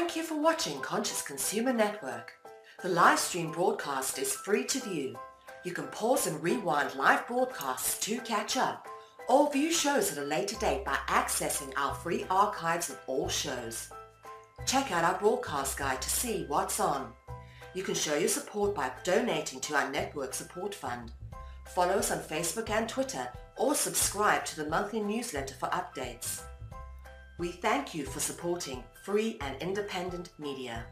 Thank you for watching Conscious Consumer Network. The live stream broadcast is free to view. You can pause and rewind live broadcasts to catch up, or view shows at a later date by accessing our free archives of all shows. Check out our broadcast guide to see what's on. You can show your support by donating to our network support fund. Follow us on Facebook and Twitter, or subscribe to the monthly newsletter for updates. We thank you for supporting free and independent media.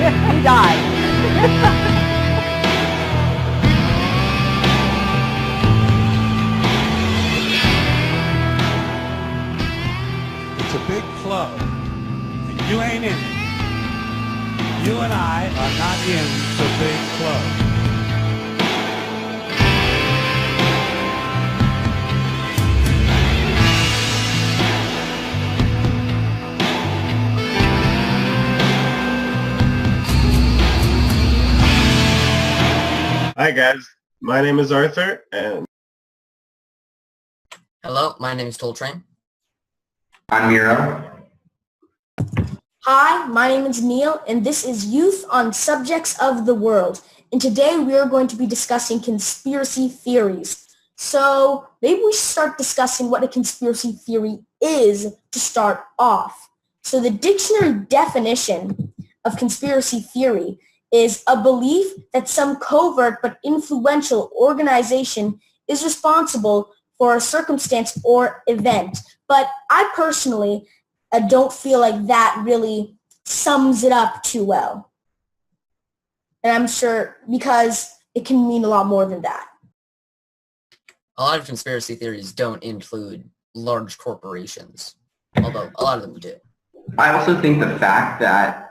He died. It's a big club, and you ain't in it. You and I are not in the big club. Hi guys, my name is Arthur, and hello, my name is Toltrain. I'm Miro. Hi, my name is Neil, and this is Youth on Subjects of the World. And today we are going to be discussing conspiracy theories. So maybe we should start discussing what a conspiracy theory is to start off. So the dictionary definition of conspiracy theory is a belief that some covert but influential organization is responsible for a circumstance or event. But I personally don't feel like that really sums it up too well. And I'm sure because it can mean a lot more than that. A lot of conspiracy theories don't include large corporations, although a lot of them do. I also think the fact that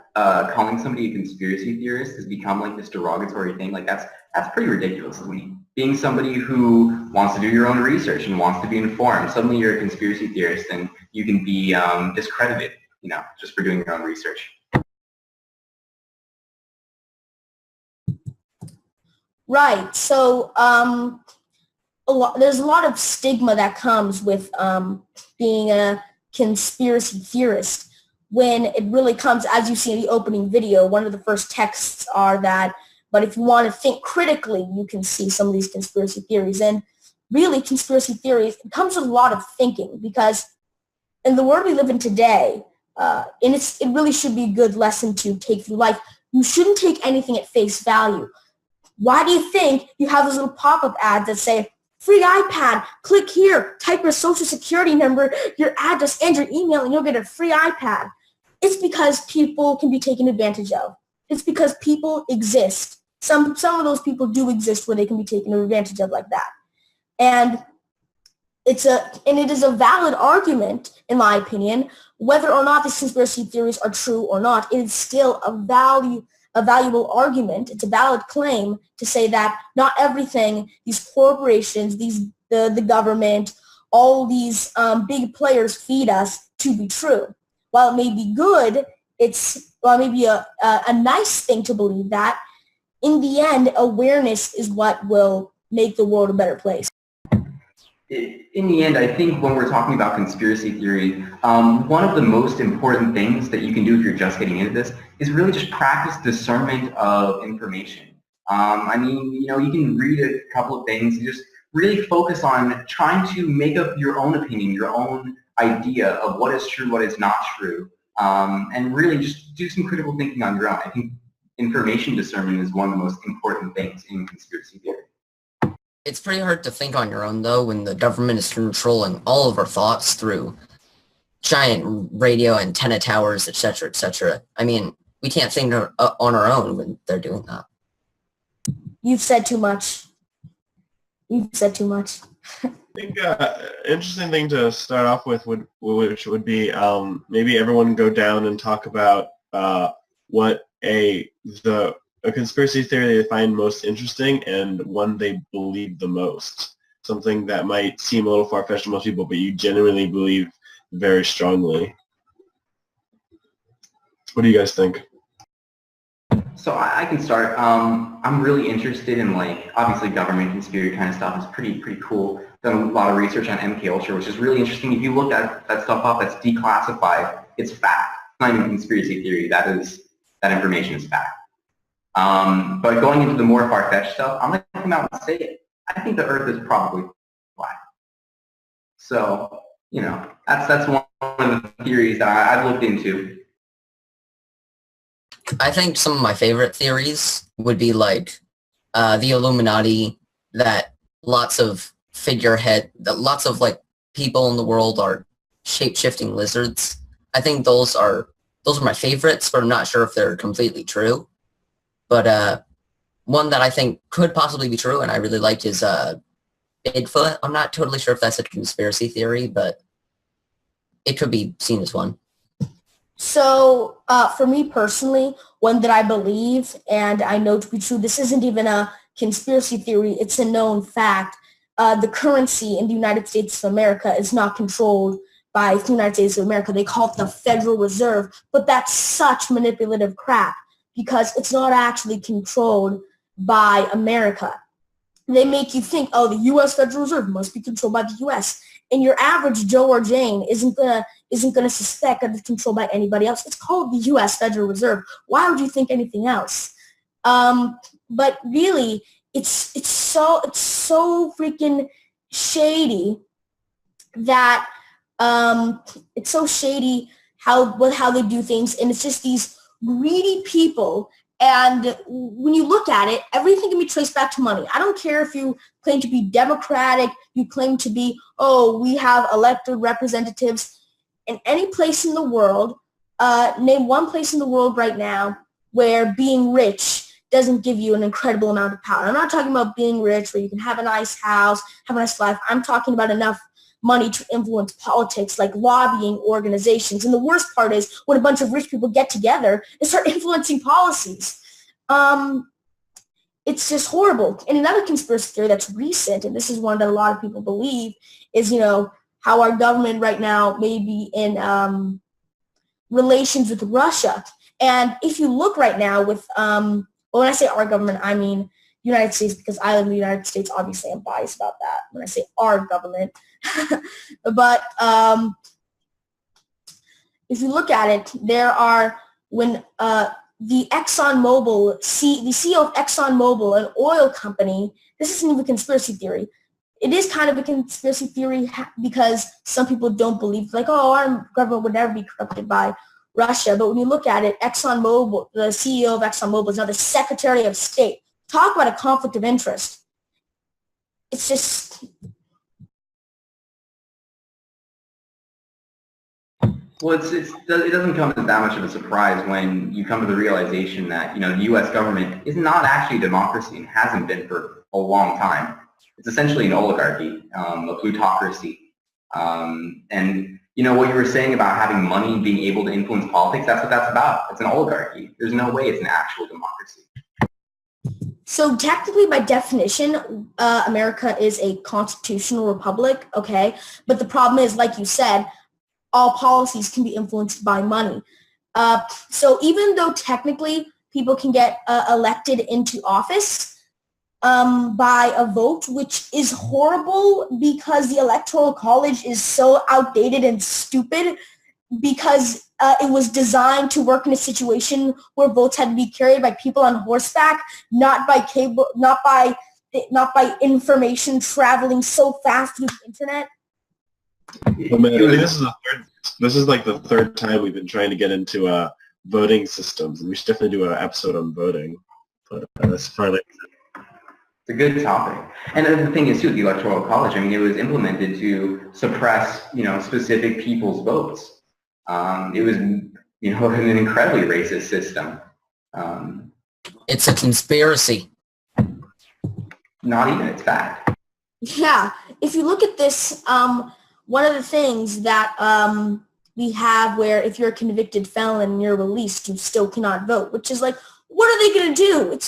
calling somebody a conspiracy theorist has become like this derogatory thing, like that's pretty ridiculous to me. Being somebody who wants to do your own research and wants to be informed, suddenly you're a conspiracy theorist and you can be discredited just for doing your own research. Right. So there's a lot of stigma that comes with being a conspiracy theorist, when it really comes, as you see in the opening video, one of the first texts are that, but if you want to think critically, you can see some of these conspiracy theories. And really, conspiracy theories, it comes with a lot of thinking, because in the world we live in today, and it really should be a good lesson to take through life, you shouldn't take anything at face value. Why do you think you have those little pop-up ads that say, free iPad, click here, type your social security number, your address, and your email, and you'll get a free iPad? It's because people can be taken advantage of. It's because people exist. Some of those people do exist where they can be taken advantage of like that. And it is a valid argument, in my opinion, whether or not these conspiracy theories are true or not. It is still a valuable argument. It's a valid claim to say that not everything these corporations, the government, all these big players feed us to be true. While it may be good, it may be a nice thing to believe that. In the end, awareness is what will make the world a better place. In the end, I think when we're talking about conspiracy theory, one of the most important things that you can do if you're just getting into this is really just practice discernment of information. You can read a couple of things and just really focus on trying to make up your own opinion, your own idea of what is true, what is not true, and really just do some critical thinking on your own. I think information discernment is one of the most important things in conspiracy theory. It's pretty hard to think on your own, though, when the government is controlling all of our thoughts through giant radio antenna towers, etc., etc. I mean, we can't think on our own when they're doing that. You've said too much. You've said too much. I think interesting thing to start off with would be maybe everyone go down and talk about what a conspiracy theory they find most interesting and one they believe the most. Something that might seem a little far-fetched to most people, but you genuinely believe very strongly. What do you guys think? So I can start. I'm really interested in, obviously government conspiracy kind of stuff is pretty cool. Done a lot of research on MKUltra, which is really interesting. If you look at that stuff up, that's declassified. It's fact. It's not even conspiracy theory. That information is fact. But going into the more far-fetched stuff, I'm going to come out and say it. I think the Earth is probably flat. So, that's one of the theories that I've looked into. I think some of my favorite theories would be the Illuminati, that lots of people in the world are shape-shifting lizards. I think those are my favorites, but I'm not sure if they're completely true. But one that I think could possibly be true and I really like is Bigfoot. I'm not totally sure if that's a conspiracy theory, but it could be seen as one. So for me personally, one that I believe and I know to be true, this isn't even a conspiracy theory, it's a known fact. The currency in the United States of America is not controlled by the United States of America. They call it the Federal Reserve, but that's such manipulative crap because it's not actually controlled by America. They make you think, oh, the U.S. Federal Reserve must be controlled by the U.S. And your average Joe or Jane isn't gonna suspect that it's controlled by anybody else. It's called the U.S. Federal Reserve. Why would you think anything else? But really, it's so freaking shady that it's so shady how they do things, and it's just these greedy people. And when you look at it, everything can be traced back to money. I don't care if you claim to be Democratic, you claim to be, we have elected representatives. In any place in the world, name one place in the world right now where being rich doesn't give you an incredible amount of power. I'm not talking about being rich where you can have a nice house, have a nice life. I'm talking about enough money to influence politics, like lobbying organizations. And the worst part is when a bunch of rich people get together and start influencing policies. It's just horrible. And another conspiracy theory that's recent, and this is one that a lot of people believe, is, how our government right now may be in relations with Russia. And if you look right now with, well, when I say our government, I mean United States, because I live in the United States. Obviously, I'm biased about that when I say our government. But if you look at it, there are, when the ExxonMobil, the CEO of ExxonMobil, an oil company, this isn't even a conspiracy theory. It is kind of a conspiracy theory because some people don't believe, like, oh, our government would never be corrupted by Russia. But when you look at it, ExxonMobil, the CEO of ExxonMobil is now the Secretary of State. Talk about a conflict of interest. It's just... Well, it doesn't come as that much of a surprise when you come to the realization that, you know, the U.S. government is not actually a democracy and hasn't been for a long time. It's essentially an oligarchy, a plutocracy. And, you know, what you were saying about having money and being able to influence politics, that's what that's about. It's an oligarchy. There's no way it's an actual democracy. So technically, by definition, America is a constitutional republic, okay? But the problem is, like you said, all policies can be influenced by money. So even though technically people can get elected into office by a vote, which is horrible because the Electoral College is so outdated and stupid, because it was designed to work in a situation where votes had to be carried by people on horseback, not by cable, not by information traveling so fast through the internet. Well, man, I mean, this is like the third time we've been trying to get into voting systems, and we should definitely do an episode on voting. But that's probably... It's a good topic. And the thing is, too, the Electoral College, I mean, it was implemented to suppress, you know, specific people's votes. It was, you know, an incredibly racist system. It's a conspiracy. Not even, it's fact. Yeah. If you look at this, one of the things that we have where if you're a convicted felon and you're released, you still cannot vote, which is like, what are they going to do?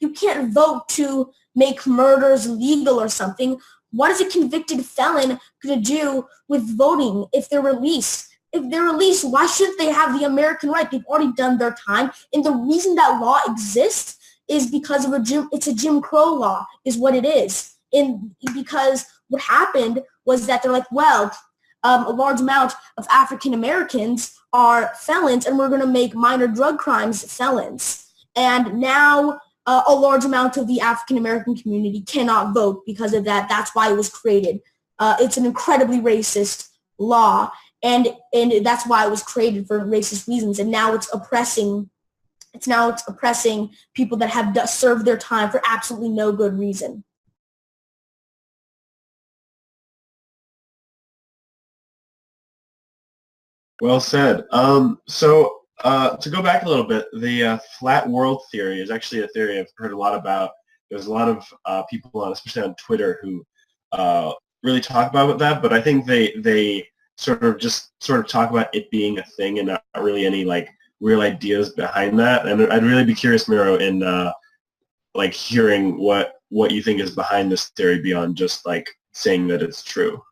You can't vote to make murders legal or something. What is a convicted felon going to do with voting if they're released? If they're released, why shouldn't they have the American right? They've already done their time. And the reason that law exists is because of it's a Jim Crow law is what it is. And because what happened was that they're like, well, a large amount of African Americans are felons and we're going to make minor drug crimes felons. And now a large amount of the African American community cannot vote because of that. That's why it was created. It's an incredibly racist law, and that's why it was created, for racist reasons. And now it's oppressing people that have served their time for absolutely no good reason. Well said. So to go back a little bit, the flat world theory is actually a theory I've heard a lot about. There's a lot of people, especially on Twitter, who really talk about that, but I think they sort of talk about it being a thing and not really any like real ideas behind that. And I'd really be curious, Miro, in like hearing what you think is behind this theory beyond just like saying that it's true.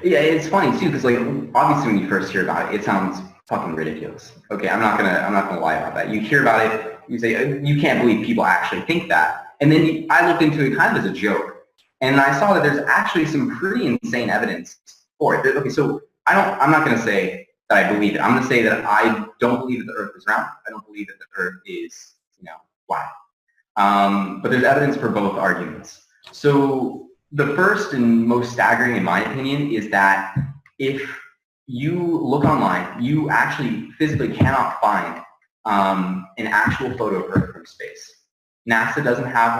Yeah, it's funny too, because like obviously when you first hear about it, it sounds fucking ridiculous. Okay, I'm not gonna lie about that. You hear about it, you say you can't believe people actually think that, and then I looked into it kind of as a joke, and I saw that there's actually some pretty insane evidence for it. Okay, so I'm not gonna say that I believe it. I'm gonna say that I don't believe that the Earth is round. I don't believe that the Earth is, you know, flat. But there's evidence for both arguments. So the first and most staggering, in my opinion, is that if you look online, you actually physically cannot find an actual photo of Earth from space. NASA doesn't have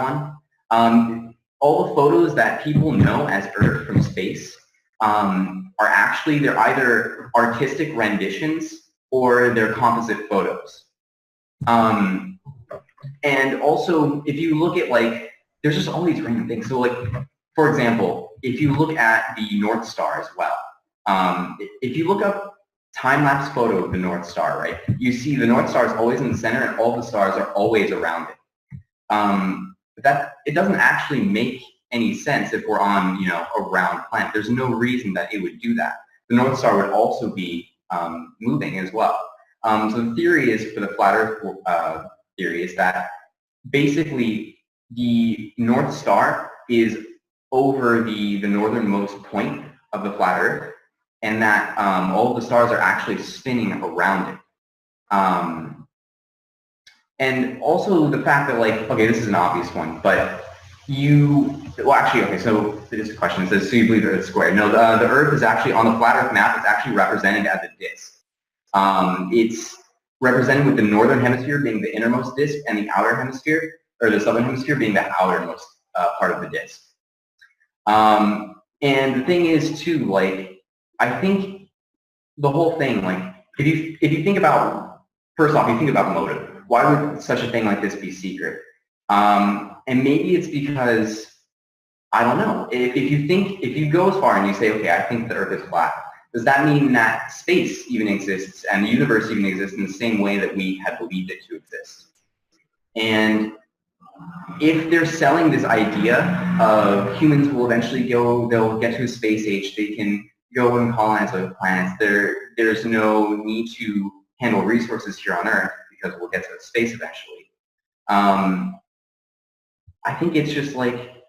one. All the photos that people know as Earth from space are actually, they're either artistic renditions or they're composite photos. And also, if you look at like, there's just all these random things. So like, for example, if you look at the North Star as well, if you look up time-lapse photo of the North Star, right, you see the North Star is always in the center and all the stars are always around it. But that, it doesn't actually make any sense if we're on, you know, a round planet. There's no reason that it would do that. The North Star would also be moving as well. So the theory is, for the flat Earth theory, is that basically the North Star is over the northernmost point of the flat Earth, and that all of the stars are actually spinning around it. And also the fact that, like, okay, this is an obvious one, but so this question, it says, so you believe the Earth is square? No, the Earth is actually, on the flat Earth map, it's actually represented as a disk. It's represented with the northern hemisphere being the innermost disk and the outer hemisphere, or the southern hemisphere, being the outermost part of the disk. And the thing is, too, like, I think the whole thing, like, if you think about, first off, you think about motive. Why would such a thing like this be secret? And maybe it's because, I don't know, if you go as far and you say, okay, I think the Earth is flat, does that mean that space even exists and the universe even exists in the same way that we had believed it to exist? And if they're selling this idea of humans will eventually they'll get to a space age, they can go and colonize other planets, there's no need to handle resources here on Earth because we'll get to space eventually. I think it's just like,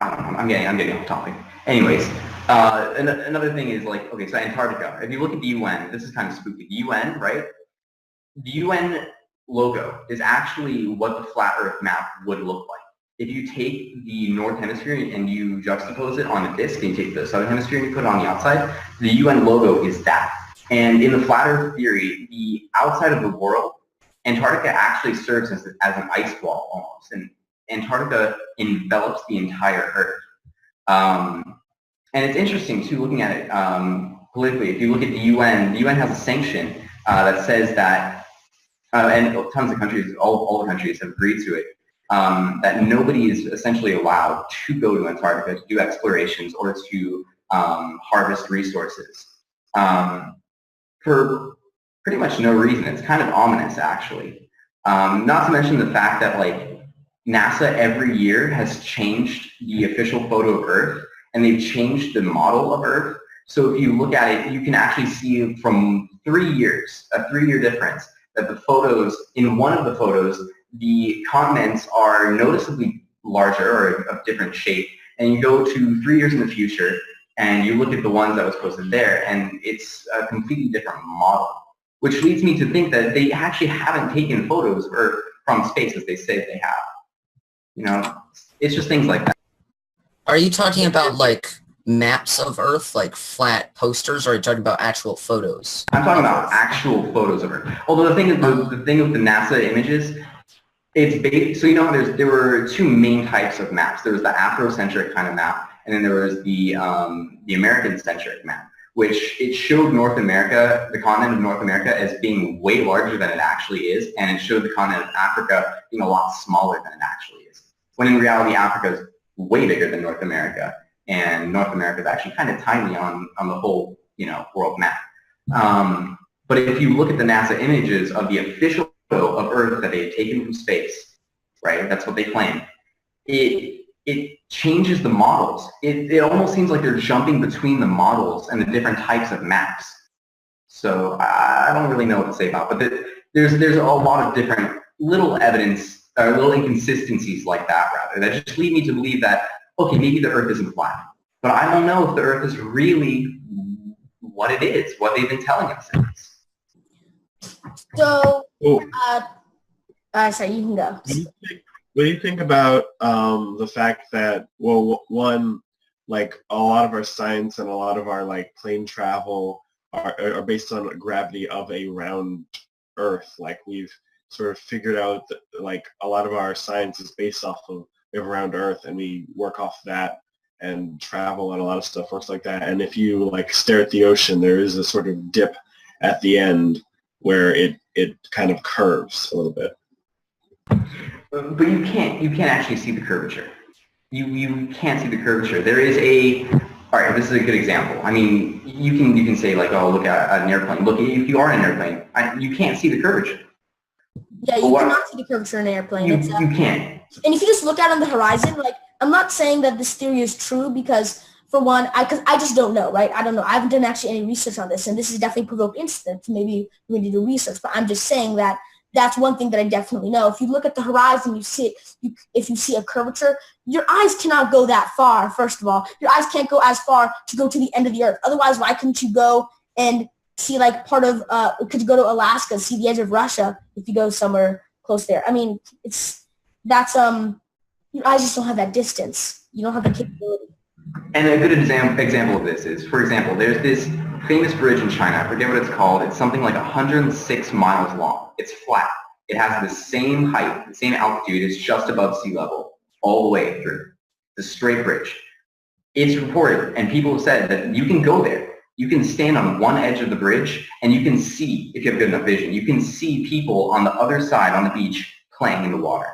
I don't know, I'm getting off topic. Anyways, another thing is, like, okay, so Antarctica. If you look at the UN, this is kind of spooky. The UN, right? The UN logo is actually what the flat Earth map would look like. If you take the North Hemisphere and you juxtapose it on a disk, and you take the Southern Hemisphere and you put it on the outside, the UN logo is that. And in the flat Earth theory, the outside of the world, Antarctica actually serves as an ice wall almost, and Antarctica envelops the entire Earth. And it's interesting too, looking at it politically. If you look at the UN has a sanction that says that, and tons of countries, all the countries have agreed to it, that nobody is essentially allowed to go to Antarctica to do explorations or to harvest resources for pretty much no reason. It's kind of ominous, actually. Not to mention the fact that, like, NASA every year has changed the official photo of Earth, and they've changed the model of Earth. So if you look at it, you can actually see from 3 years, a 3-year difference, that the photos, in one of the photos, the continents are noticeably larger or of different shape. And you go to 3 years in the future, and you look at the ones that was posted there, and it's a completely different model, which leads me to think that they actually haven't taken photos of Earth from space as they say they have. You know, it's just things like that. Are you talking about, like, maps of Earth, like flat posters, or are you talking about actual photos? I'm talking about actual photos of Earth. Although the thing is, the thing with the NASA images, it's based, so you know, there were two main types of maps. There was the Afrocentric kind of map, and then there was the American-centric map, which it showed North America, the continent of North America, as being way larger than it actually is, and it showed the continent of Africa being a lot smaller than it actually is. When in reality, Africa is way bigger than North America, and North America is actually kind of tiny on the whole, you know, world map. But if you look at the NASA images of the official photo of Earth that they had taken from space, right? That's what they claim. It changes the models. It almost seems like they're jumping between the models and the different types of maps. So I don't really know what to say about it, but there's a lot of different little evidence, or little inconsistencies like that, rather, that just lead me to believe that, okay, maybe the Earth isn't flat. But I don't know if the Earth is really what it is, what they've been telling us it is. So, sorry, you can go. What do you think about the fact that, well, one, like, a lot of our science and a lot of our, like, plane travel are based on gravity of a round Earth? Like, we've sort of figured out that, like, a lot of our science is based off of a round Earth, and we work off that, and travel and a lot of stuff works like that. And if you, like, stare at the ocean, there is a sort of dip at the end where it kind of curves a little bit. But you can't actually see the curvature. You can't see the curvature. There is all right, this is a good example. I mean, you can say, like, oh, look at an airplane. Look, if you are in an airplane, you can't see the curvature. Yeah, you cannot see the curvature in an airplane. You can't. And if you just look out on the horizon, like, I'm not saying that this theory is true because, for one, because I just don't know, right? I don't know. I haven't done actually any research on this, and this has definitely provoked interest. Maybe we need to do research, but I'm just saying that that's one thing that I definitely know. If you look at the horizon, if you see a curvature, your eyes cannot go that far, first of all. Your eyes can't go as far to go to the end of the earth. Otherwise, why couldn't you go and see like part of, could you go to Alaska, see the edge of Russia if you go somewhere close there? I mean, your eyes just don't have that distance. You don't have the capability. And a good example of this is, for example, there's this famous bridge in China. I forget what it's called. It's something like 106 miles long. It's flat. It has the same height, the same altitude. It's just above sea level all the way through. It's a straight bridge. It's reported, and people have said that you can go there. You can stand on one edge of the bridge, and you can see, if you have good enough vision, you can see people on the other side on the beach playing in the water.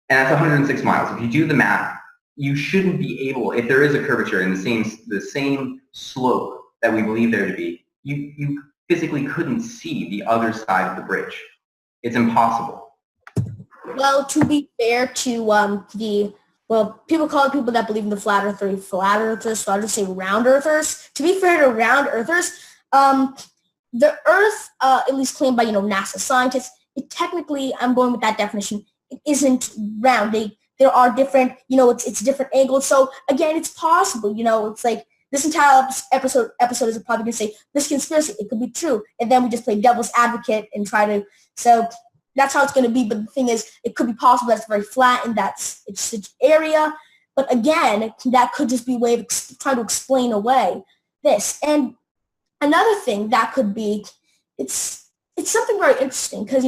And that's 106 miles. If you do the math, you shouldn't be able, if there is a curvature in the same slope that we believe there to be, you physically couldn't see the other side of the bridge. It's impossible. Well, to be fair to people call it people that believe in the flat earthers, so I'll just say round earthers. To be fair to round earthers, the Earth, at least claimed by NASA scientists, it technically, I'm going with that definition, it isn't round. There are different, it's different angles. So again, it's possible, it's like this entire episode is probably going to say this conspiracy, it could be true. And then we just play devil's advocate and try to, so that's how it's going to be. But the thing is, it could be possible that it's very flat and it's area. But again, that could just be a way of trying to explain away this. And another thing that could be, it's something very interesting because,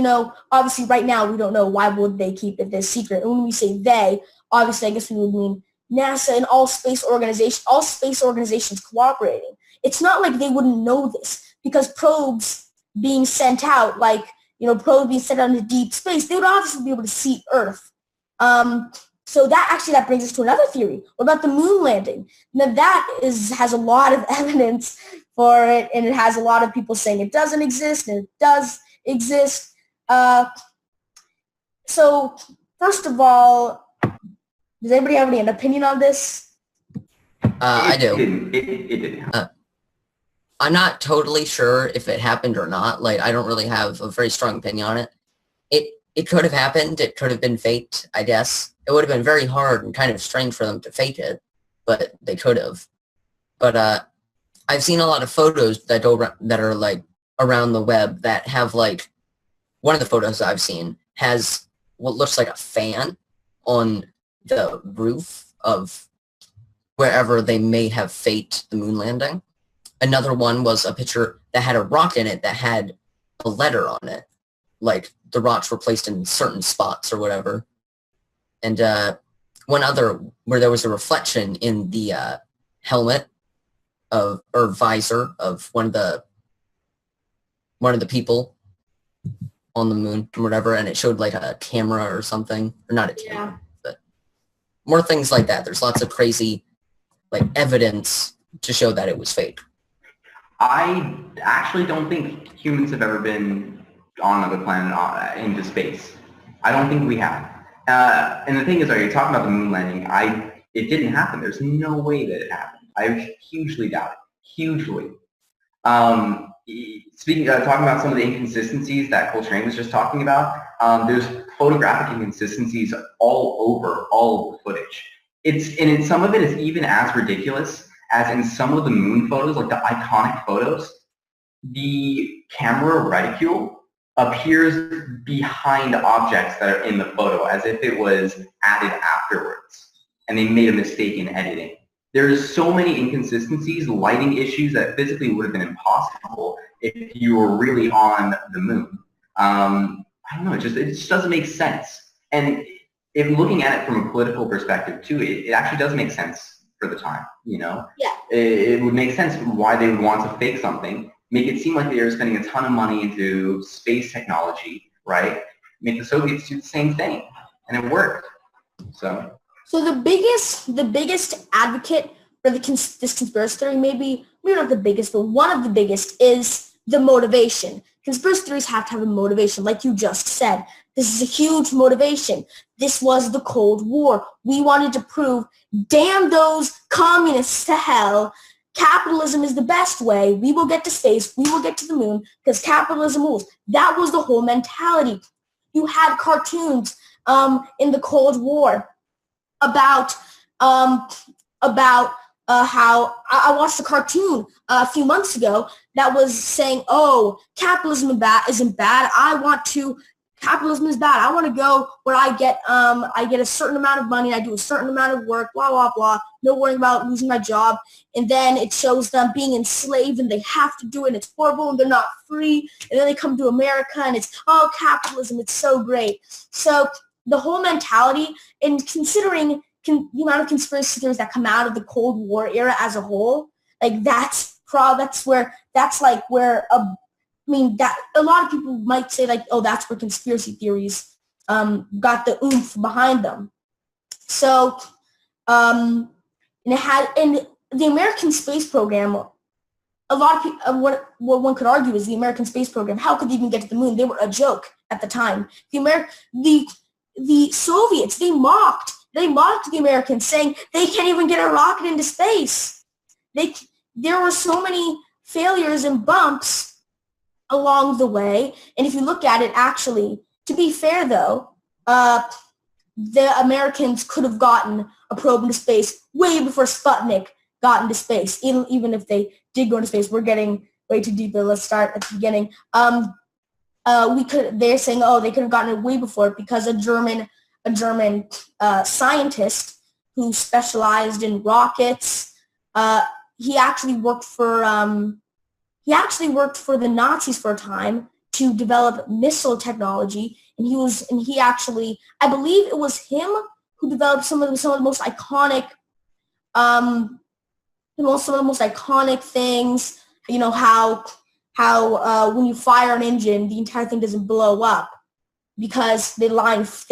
obviously right now we don't know why would they keep it this secret. And when we say they, obviously I guess we would mean NASA and all space organizations cooperating. It's not like they wouldn't know this because probes being sent out, probes being sent out into deep space, they would obviously be able to see Earth. So that brings us to another theory. What about the moon landing? Now that has a lot of evidence for it, and it has a lot of people saying it doesn't exist, and it does exist. So first of all, does anybody have any opinion on this? I do. It didn't happen. I'm not totally sure if it happened or not. I don't really have a very strong opinion on it. It could have happened. It could have been faked, I guess. It would have been very hard and kind of strange for them to fake it, but they could have. But I've seen a lot of photos that are around the web that have one of the photos I've seen has what looks like a fan on the roof of wherever they may have faked the moon landing. Another one was a picture that had a rock in it that had a letter on it. The rocks were placed in certain spots or whatever. And one other where there was a reflection in the helmet or visor of one of the people on the moon or whatever, and it showed a camera or something, or not a camera, but more things like that. There's lots of crazy evidence to show that it was fake. I actually don't think humans have ever been on another planet into space. I don't think we have. And the thing is, you're talking about the moon landing. It didn't happen. There's no way that it happened. I hugely doubt it. Hugely. Talking about some of the inconsistencies that Coltrane was just talking about, there's photographic inconsistencies all over all of the footage. Some of it is even as ridiculous as in some of the moon photos, the iconic photos, the camera reticule appears behind objects that are in the photo as if it was added afterwards and they made a mistake in editing. There's so many inconsistencies, lighting issues that physically would have been impossible if you were really on the moon. I don't know, it just doesn't make sense. And if looking at it from a political perspective too, it actually does make sense for the time, Yeah. It would make sense why they would want to fake something, make it seem like they are spending a ton of money into space technology, right? Make the Soviets do the same thing, and it worked. So the biggest advocate for this conspiracy theory, maybe not the biggest, but one of the biggest is the motivation. Conspiracy theories have to have a motivation, like you just said. This is a huge motivation. This was the Cold War. We wanted to prove, damn those communists to hell. Capitalism is the best way. We will get to space. We will get to the moon because capitalism rules. That was the whole mentality. You had cartoons in the Cold War about how I watched a cartoon a few months ago that was saying, "Oh, capitalism isn't bad. Capitalism is bad. I want to go where I get a certain amount of money. I do a certain amount of work. Blah blah blah. No worrying about losing my job." And then it shows them being enslaved and they have to do it. And it's horrible and they're not free. And then they come to America and it's, oh, capitalism. It's so great. So the whole mentality, and considering the amount of conspiracy theories that come out of the Cold War era as a whole, like that a lot of people might say like, oh, that's where conspiracy theories got the oomph behind them. So, and the American space program, a lot of people, what one could argue is the American space program, how could they even get to the moon? They were a joke at the time. The Soviets, they mocked the Americans, saying they can't even get a rocket into space. There were so many failures and bumps along the way. And if you look at it, actually, to be fair though, the Americans could have gotten a probe into space way before Sputnik got into space. Even if they did go into space, we're getting way too deep. Let's start at the beginning. They're saying, oh, they could have gotten it way before because a German scientist who specialized in rockets. He actually worked for the Nazis for a time to develop missile technology, and I believe it was him who developed some of the most iconic things. You know how when you fire an engine, the entire thing doesn't blow up because they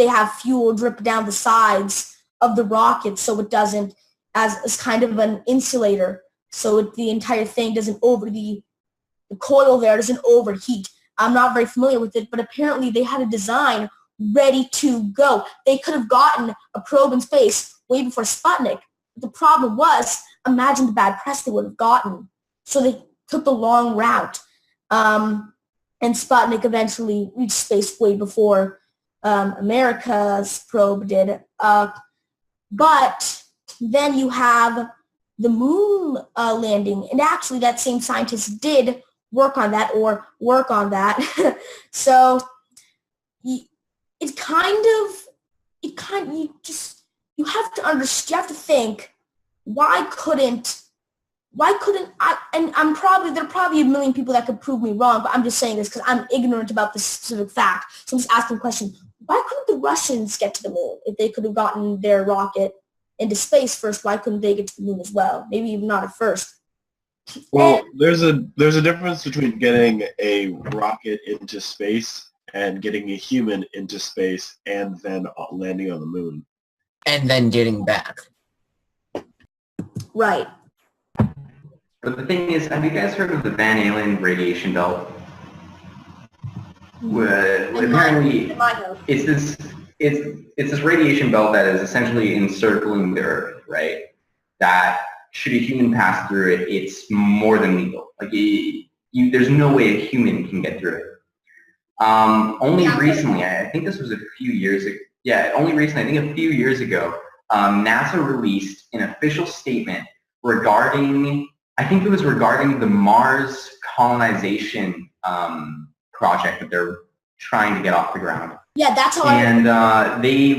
have fuel drip down the sides of the rocket, so it doesn't, as kind of an insulator, so the entire thing doesn't the coil there doesn't overheat. I'm not very familiar with it, but apparently they had a design ready to go. They could have gotten a probe in space way before Sputnik. The problem was, imagine the bad press they would have gotten. So they took the long route. And Sputnik eventually reached space way before America's probe did. But then you have the moon landing, and actually that same scientist did work on that. So you have to think, why couldn't I, and there are probably a million people that could prove me wrong, but I'm just saying this because I'm ignorant about this specific fact. So I'm just asking the question, why couldn't the Russians get to the moon? If they could have gotten their rocket into space first, why couldn't they get to the moon as well? Maybe even not at first. Well, there's a difference between getting a rocket into space and getting a human into space and then landing on the moon. And then getting back. Right. But the thing is, have you guys heard of the Van Allen radiation belt? Apparently, it's this radiation belt that is essentially encircling the Earth, right? That should a human pass through it, it's more than legal. Like, there's no way a human can get through it. Only recently, I think this was a few years ago. Yeah, only recently, I think a few years ago, NASA released an official statement regarding the Mars colonization project that they're trying to get off the ground. Yeah, that's how they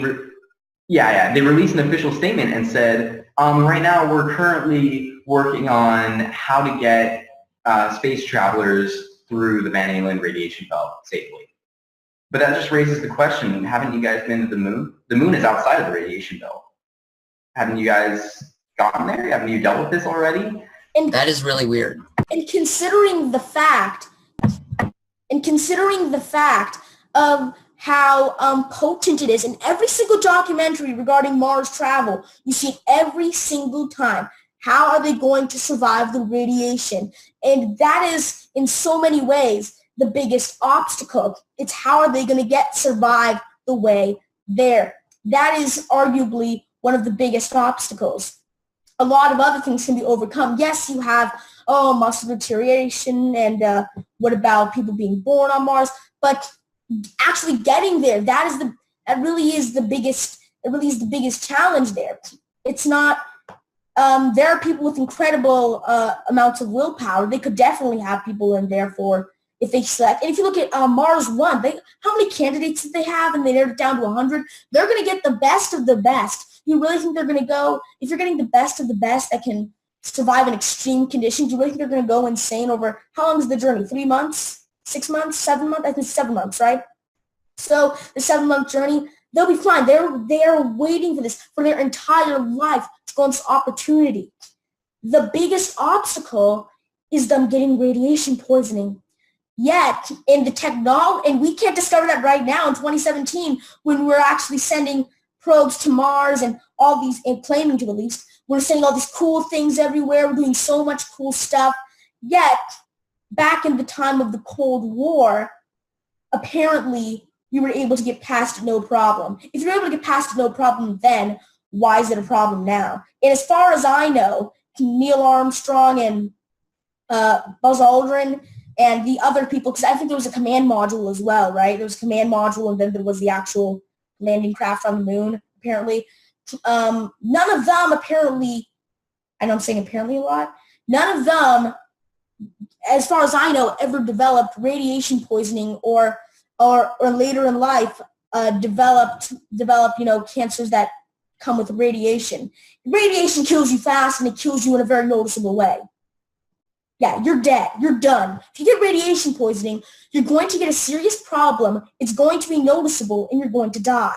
released an official statement and said, right now we're currently working on how to get space travelers through the Van Allen radiation belt safely. But that just raises the question, haven't you guys been to the moon? The moon is outside of the radiation belt. Haven't you guys gotten there? Haven't you dealt with this already? And that is really weird. And considering the fact of how potent it is, in every single documentary regarding Mars travel, you see it every single time, How are they going to survive the radiation? And that is, in so many ways, the biggest obstacle. It's how are they going to survive the way there. That is arguably one of the biggest obstacles. A lot of other things can be overcome. Yes, you have, muscle deterioration and what about people being born on Mars? But actually getting there, that really is the biggest challenge there. It's not, there are people with incredible amounts of willpower. They could definitely have people in there for if they select. And if you look at Mars 1, how many candidates did they have? And they narrowed it down to 100. They're going to get the best of the best. You really think they're going to go, if you're getting the best of the best that can survive in extreme conditions, you really think they're going to go insane over, how long is the journey? 3 months? 6 months? 7 months? I think 7 months, right? So the 7-month journey, they'll be fine. They are waiting for this for their entire life to go on this opportunity. The biggest obstacle is them getting radiation poisoning. Yet, in the technology, and we can't discover that right now in 2017 when we're actually sending probes to Mars and all these, and claiming to at least, we're sending all these cool things everywhere. We're doing so much cool stuff. Yet, back in the time of the Cold War, apparently, we were able to get past it no problem. If you're able to get past it no problem then, why is it a problem now? And as far as I know, Neil Armstrong and Buzz Aldrin and the other people, because I think there was a command module as well, right? There was a command module and then there was the actual landing craft on the moon, apparently. None of them apparently, I know I'm saying apparently a lot, none of them, as far as I know, ever developed radiation poisoning or later in life developed cancers that come with radiation. Radiation kills you fast and it kills you in a very noticeable way. Yeah, you're dead. You're done. If you get radiation poisoning, you're going to get a serious problem. It's going to be noticeable and you're going to die.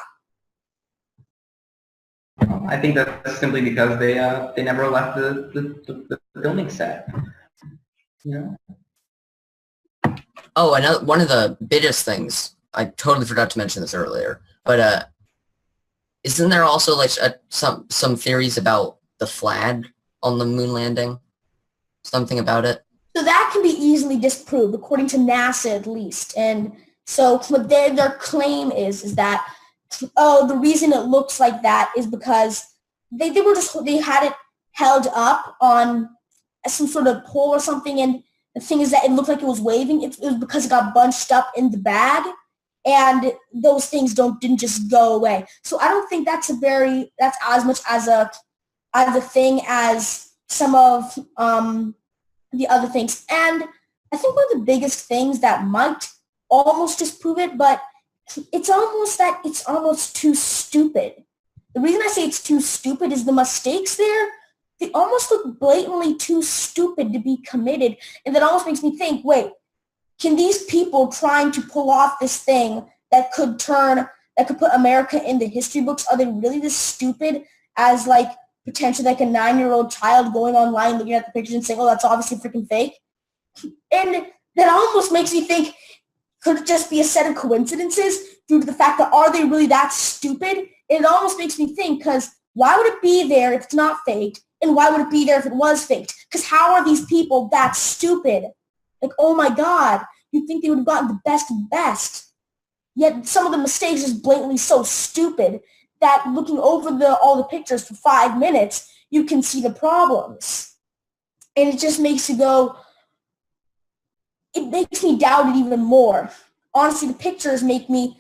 I think that's simply because they never left the filming set. You know? Oh, one of the biggest things, I totally forgot to mention this earlier, but isn't there also like some theories about the flag on the moon landing? Something about it? So that can be easily disproved, according to NASA at least. And so what their claim is that, the reason it looks like that is because they had it held up on some sort of pole or something, and the thing is that it looked like it was waving. It was because it got bunched up in the bag, and those things didn't just go away. So I don't think that's as much as a thing as some of the other things. And I think one of the biggest things that might almost disprove it, but it's almost too stupid. The reason I say it's too stupid is the mistakes there, they almost look blatantly too stupid to be committed. And that almost makes me think, wait, can these people trying to pull off this thing that could put America in the history books, are they really this stupid as like potentially like a 9-year-old child going online looking at the pictures and saying, oh, that's obviously freaking fake? And that almost makes me think, could it just be a set of coincidences due to the fact that are they really that stupid? And it almost makes me think, because why would it be there if it's not faked? And why would it be there if it was faked? Because how are these people that stupid? Like, oh my God, you'd think they would have gotten the best of the best. Yet some of the mistakes is blatantly so stupid that looking over all the pictures for 5 minutes, you can see the problems. And it just makes you go, it makes me doubt it even more. Honestly, the pictures make me,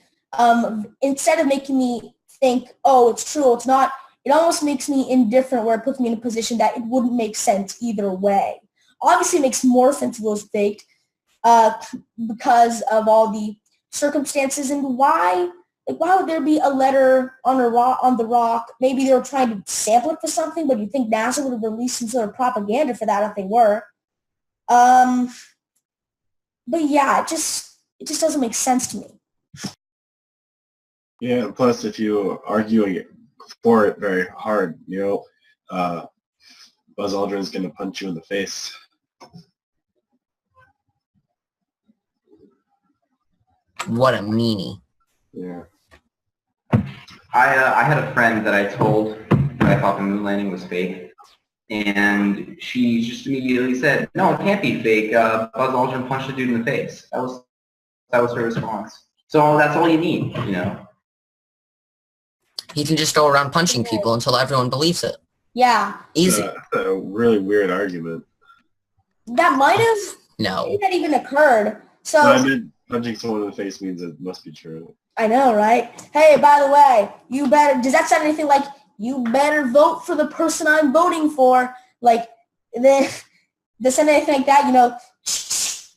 instead of making me think, oh, it's true, it's not, it almost makes me indifferent where it puts me in a position that it wouldn't make sense either way. Obviously, it makes more sense if it was faked because of all the circumstances and why would there be a letter on the rock? Maybe they were trying to sample it for something, but you think NASA would have released some sort of propaganda for that if they were. But yeah, it just doesn't make sense to me. Yeah, plus if you arguing for it very hard, Buzz Aldrin's going to punch you in the face. What a meanie. Yeah. I had a friend that I told that I thought the moon landing was fake. And she just immediately said, "No, it can't be fake. Buzz Aldrin punched the dude in the face." That was her response. So that's all you need, you know. He can just go around punching people until everyone believes it. Yeah. Easy. That's a really weird argument. That might have No. that even occurred. So No, I mean, punching someone in the face means it must be true. I know, right? Hey, by the way, you better, does that sound anything like, you better vote for the person I'm voting for? Like, then, does it sound anything like that? You know,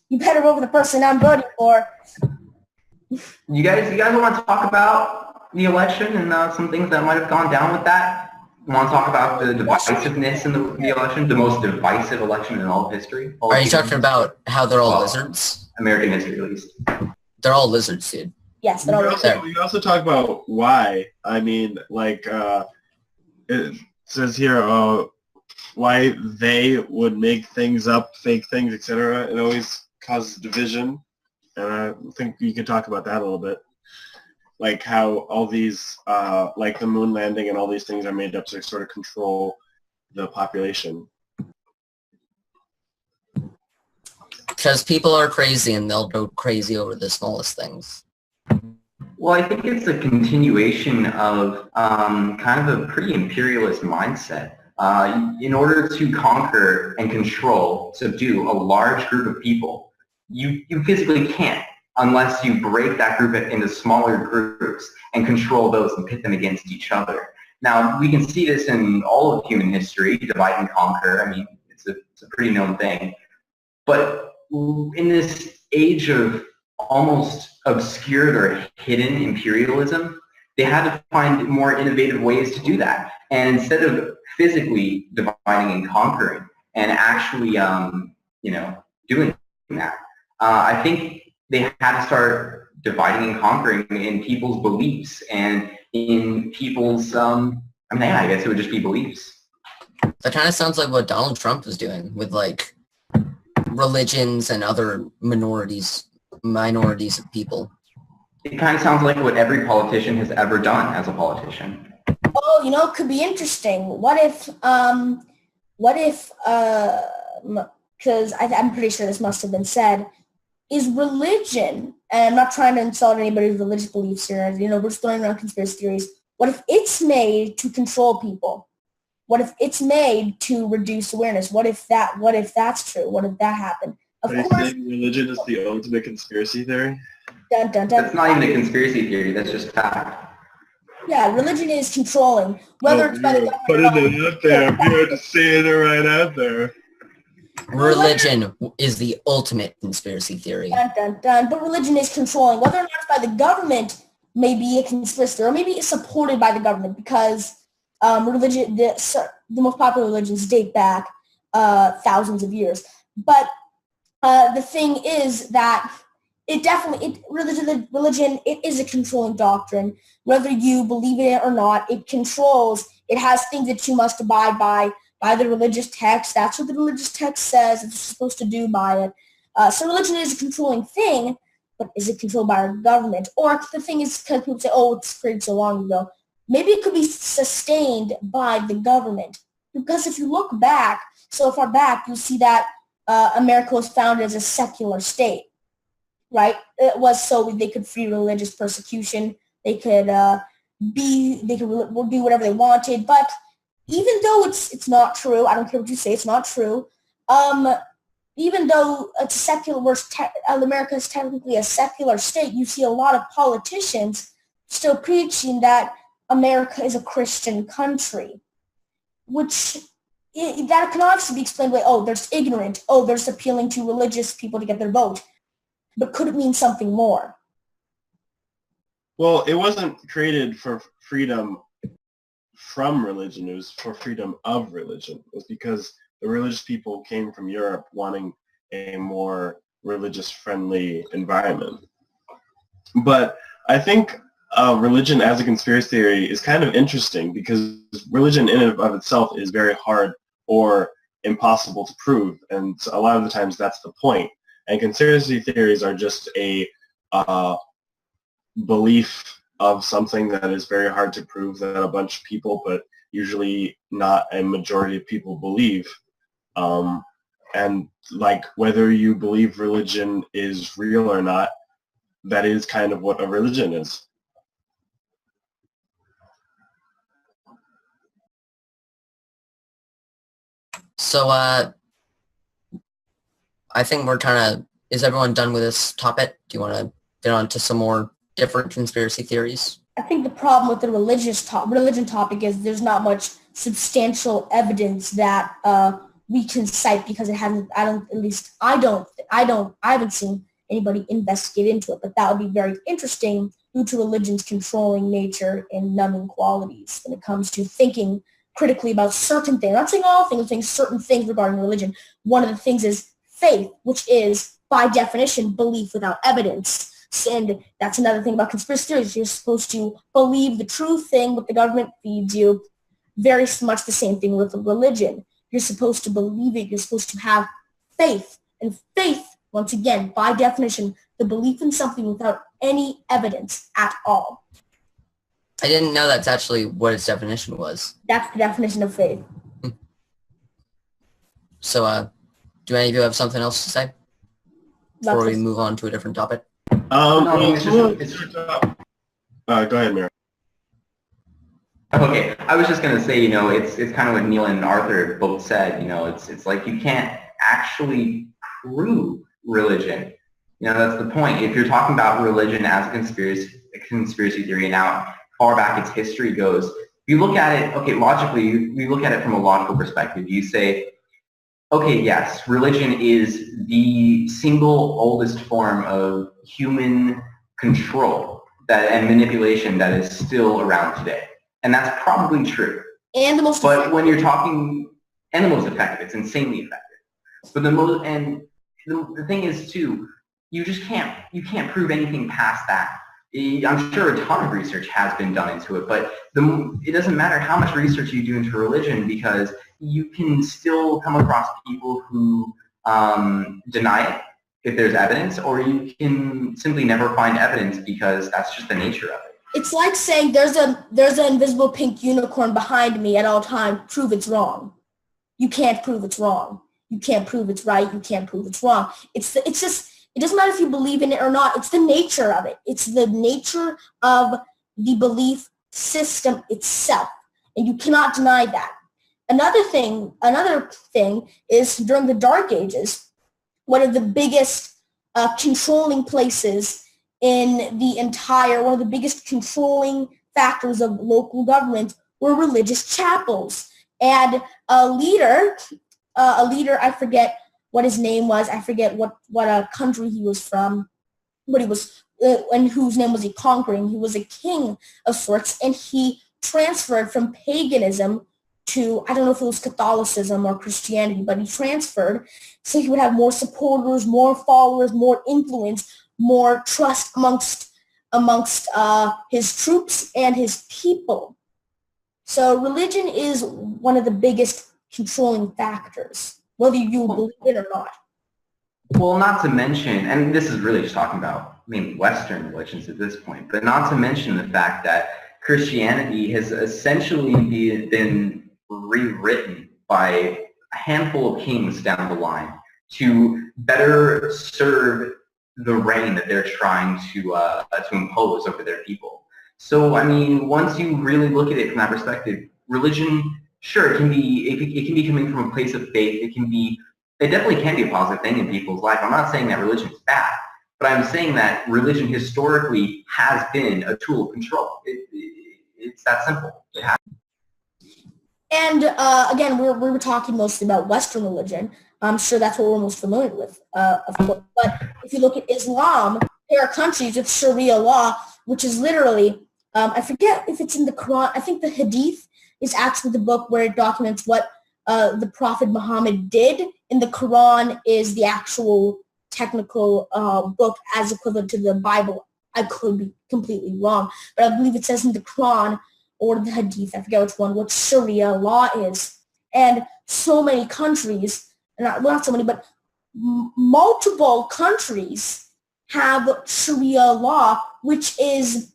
you better vote for the person I'm voting for. You guys want to talk about the election and some things that might have gone down with that? You want to talk about the divisiveness in the election, the most divisive election in all of history? Are you talking about how they're all lizards? American history, at least. They're all lizards, dude. Yes, they're all We also talk about why. I mean, like, it says here, why they would make things up, fake things, etc. It always causes division. And I think you could talk about that a little bit. Like how all these, like the moon landing and all these things are made up to sort of control the population. Because people are crazy and they'll go crazy over the smallest things. Well, I think it's a continuation of kind of a pretty imperialist mindset. In order to conquer and control, subdue a large group of people, you physically can't unless you break that group into smaller groups and control those and pit them against each other. Now, we can see this in all of human history, divide and conquer. I mean, it's a pretty known thing. But in this age of almost obscured or hidden imperialism, they had to find more innovative ways to do that. And instead of physically dividing and conquering and actually, doing that, I think they had to start dividing and conquering in people's beliefs and in people's, I guess it would just be beliefs. That kind of sounds like what Donald Trump is doing with, like, religions and other minorities of people. It kind of sounds like what every politician has ever done as a politician. Oh, it could be interesting. What if, because I'm pretty sure this must have been said, is religion, and I'm not trying to insult anybody's religious beliefs here, we're just throwing around conspiracy theories. What if it's made to control people? What if it's made to reduce awareness? What if that's true? What if that happened? Of Are you course, saying religion is the ultimate conspiracy theory? dun, dun, dun. That's not even a conspiracy theory, that's just fact. Yeah, religion is controlling, whether it's by the government or not. Putting it out there. You're just saying it right out there. Religion is the ultimate conspiracy theory. Dun, dun, dun. But religion is controlling. Whether or not it's by the government may be a conspiracy, or maybe it's supported by the government, because religion, the most popular religions date back thousands of years. But the thing is that religion, it is a controlling doctrine. Whether you believe in it or not, it controls. It has things that you must abide by the religious text. That's what the religious text says. It's supposed to do by it. So religion is a controlling thing, but is it controlled by our government? Or the thing is, because people say, oh, it's created so long ago, maybe it could be sustained by the government. Because if you look back, so far back, you'll see that America was founded as a secular state, right? It was so they could free religious persecution. They could do whatever they wanted. But even though it's not true, I don't care what you say, it's not true. Even though it's secular, America is technically a secular state, you see a lot of politicians still preaching that America is a Christian country, which that can obviously be explained by, oh, there's ignorant, oh, there's appealing to religious people to get their vote. But could it mean something more? Well, it wasn't created for freedom from religion. It was for freedom of religion. It was because the religious people came from Europe wanting a more religious-friendly environment. But I think religion as a conspiracy theory is kind of interesting because religion in and of itself is very hard or impossible to prove, and a lot of the times that's the point. And conspiracy theories are just a belief of something that is very hard to prove that a bunch of people put usually not a majority of people believe. And like whether you believe religion is real or not, that is kind of what a religion is. So I think we're kind of, is everyone done with this topic? Do you want to get on to some more different conspiracy theories? I think the problem with the religion topic is there's not much substantial evidence that we can cite because it hasn't. I haven't seen anybody investigate into it. But that would be very interesting due to religion's controlling nature and numbing qualities when it comes to thinking critically about certain things. I'm not saying all things, I'm saying certain things regarding religion. One of the things is faith, which is by definition belief without evidence. And that's another thing about conspiracy theories. You're supposed to believe the true thing, what the government feeds you. Very much the same thing with religion. You're supposed to believe it. You're supposed to have faith. And faith, once again, by definition, the belief in something without any evidence at all. I didn't know that's actually what its definition was. That's the definition of faith. So do any of you have something else to say before we move on to a different topic? Go ahead, Mira. Okay, I was just gonna say, it's kind of what Neil and Arthur both said. It's like you can't actually prove religion. That's the point. If you're talking about religion as a conspiracy theory, and how far back its history goes, if you look at it, okay, logically, we look at it from a logical perspective. You say, okay, yes, religion is the single oldest form of human control and manipulation that is still around today. And that's probably true. And the most effective. But when you're talking, and the most effective, it's insanely effective. But the thing is too, you can't prove anything past that. I'm sure a ton of research has been done into it, but it doesn't matter how much research you do into religion, because you can still come across people who deny it if there's evidence, or you can simply never find evidence because that's just the nature of it. It's like saying there's an invisible pink unicorn behind me at all times. Prove it's wrong. You can't prove it's wrong. You can't prove it's right. You can't prove it's wrong. It's just, it doesn't matter if you believe in it or not. It's the nature of it. It's the nature of the belief system itself, and you cannot deny that. Another thing is during the Dark Ages, one of the biggest controlling places in one of the biggest controlling factors of local government were religious chapels. And a leader, I forget what his name was, I forget what country he was from, but he was, and whose name was he conquering. He was a king of sorts, and he transferred from paganism to, I don't know if it was Catholicism or Christianity, but he transferred so he would have more supporters, more followers, more influence, more trust amongst his troops and his people. So religion is one of the biggest controlling factors, whether you believe it or not. Well, not to mention, and this is really just talking about Western religions at this point, but not to mention the fact that Christianity has essentially been rewritten by a handful of kings down the line to better serve the reign that they're trying to impose over their people. So, once you really look at it from that perspective, religion, sure, it can be coming from a place of faith. It definitely can be a positive thing in people's life. I'm not saying that religion is bad, but I'm saying that religion historically has been a tool of control. It's that simple. It has. And again, we were talking mostly about Western religion. I'm sure that's what we're most familiar with, of course. But if you look at Islam, there are countries with Sharia law, which is literally, I forget if it's in the Quran. I think the Hadith is actually the book where it documents what the Prophet Muhammad did. In the Quran is the actual technical book as equivalent to the Bible. I could be completely wrong, but I believe it says in the Quran or the Hadith, I forget which one, what Sharia law is. And so many countries, not so many, but multiple countries have Sharia law, which is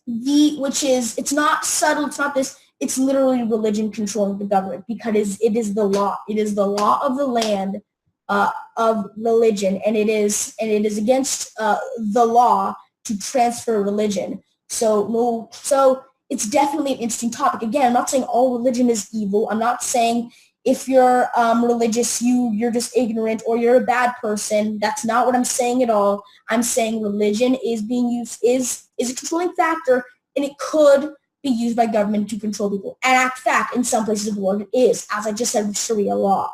it's not subtle, it's not this it's literally religion controlling the government because it is the law. It is the law of the land of religion, and it is against the law to transfer religion. So it's definitely an interesting topic. Again, I'm not saying all religion is evil. I'm not saying if you're religious, you're just ignorant or you're a bad person. That's not what I'm saying at all. I'm saying religion is being used, is a controlling factor, and it could be used by government to control people. And in fact, in some places of the world, it is, as I just said, with Sharia law.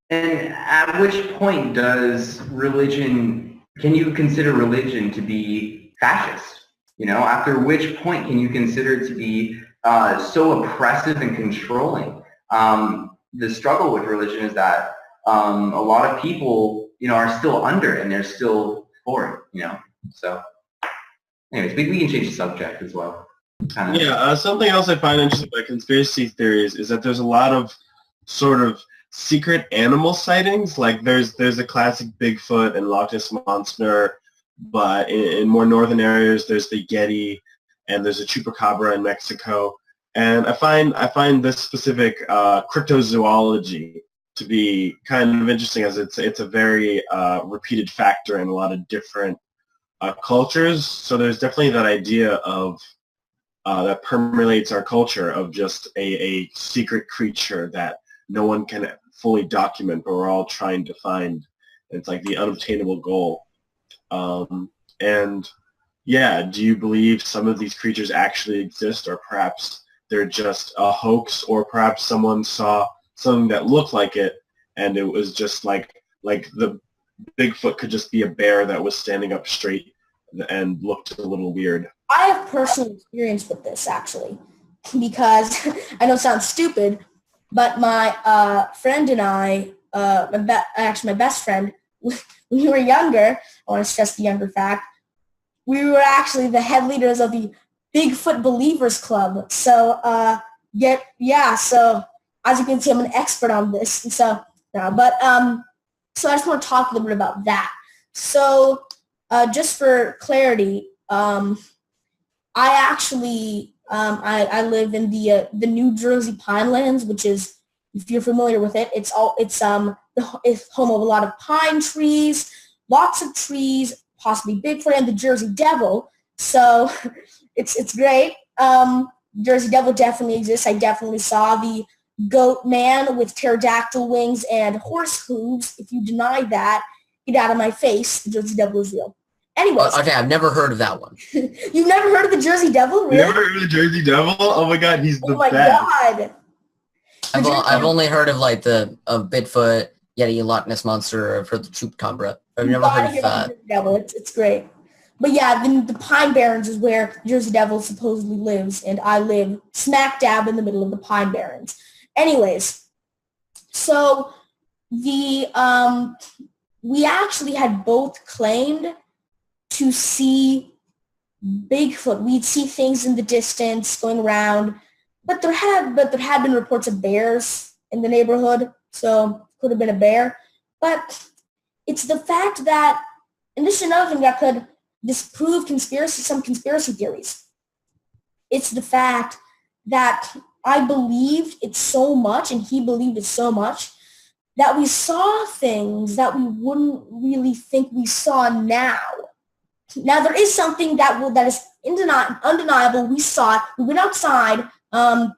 And at which point does religion, can you consider religion to be fascist? You know, after which point can you consider it to be so oppressive and controlling? The struggle with religion is that a lot of people, you know, are still under it and they're still for it, you know. So anyways, we can change the subject as well. Yeah, something else I find interesting about conspiracy theories is that there's a lot of sort of secret animal sightings. Like there's a classic Bigfoot and Loch Ness Monster, but in more northern areas there's the Yeti and there's a Chupacabra in Mexico. And I find this specific cryptozoology to be kind of interesting, as it's a very repeated factor in a lot of different cultures. So there's definitely that idea of that permeates our culture of just a secret creature that no one can fully document, but we're all trying to find. It's like the unobtainable goal. And yeah, do you believe some of these creatures actually exist, or perhaps they're just a hoax, or perhaps someone saw something that looked like it and it was just like the Bigfoot could just be a bear that was standing up straight and looked a little weird? I have personal experience with this, actually, because I know it sounds stupid, but my friend and I, my best friend, when we were younger, I want to stress the younger fact, we were actually the head leaders of the Bigfoot Believers Club. So, so as you can see, I'm an expert on this. So I just want to talk a little bit about that. So, just for clarity, I actually I live in the New Jersey Pinelands, which is, if you're familiar with it, it's home of a lot of pine trees, lots of trees, possibly Bigfoot and the Jersey Devil. So it's great. Jersey Devil definitely exists. I definitely saw the goat man with pterodactyl wings and horse hooves. If you deny that, get out of my face. The Jersey Devil is real. Anyways. Okay, I've never heard of that one. You've never heard of the Jersey Devil? Really? You never heard of the Jersey Devil? Oh my God, he's the best. Oh my God. I've only heard of like of Bigfoot, Yeti, Loch Ness Monster. I've heard the Chupacabra. I've never heard of that. Devil. It's great. But yeah, the Pine Barrens is where Jersey Devil supposedly lives, and I live smack dab in the middle of the Pine Barrens. Anyways, so we actually had both claimed to see Bigfoot. We'd see things in the distance going around, but there had been reports of bears in the neighborhood, so could have been a bear. But it's the fact that, and this is another thing that could disprove some conspiracy theories. It's the fact that I believed it so much, and he believed it so much, that we saw things that we wouldn't really think we saw now. Now, there is something that is undeniable. We saw it. We went outside. I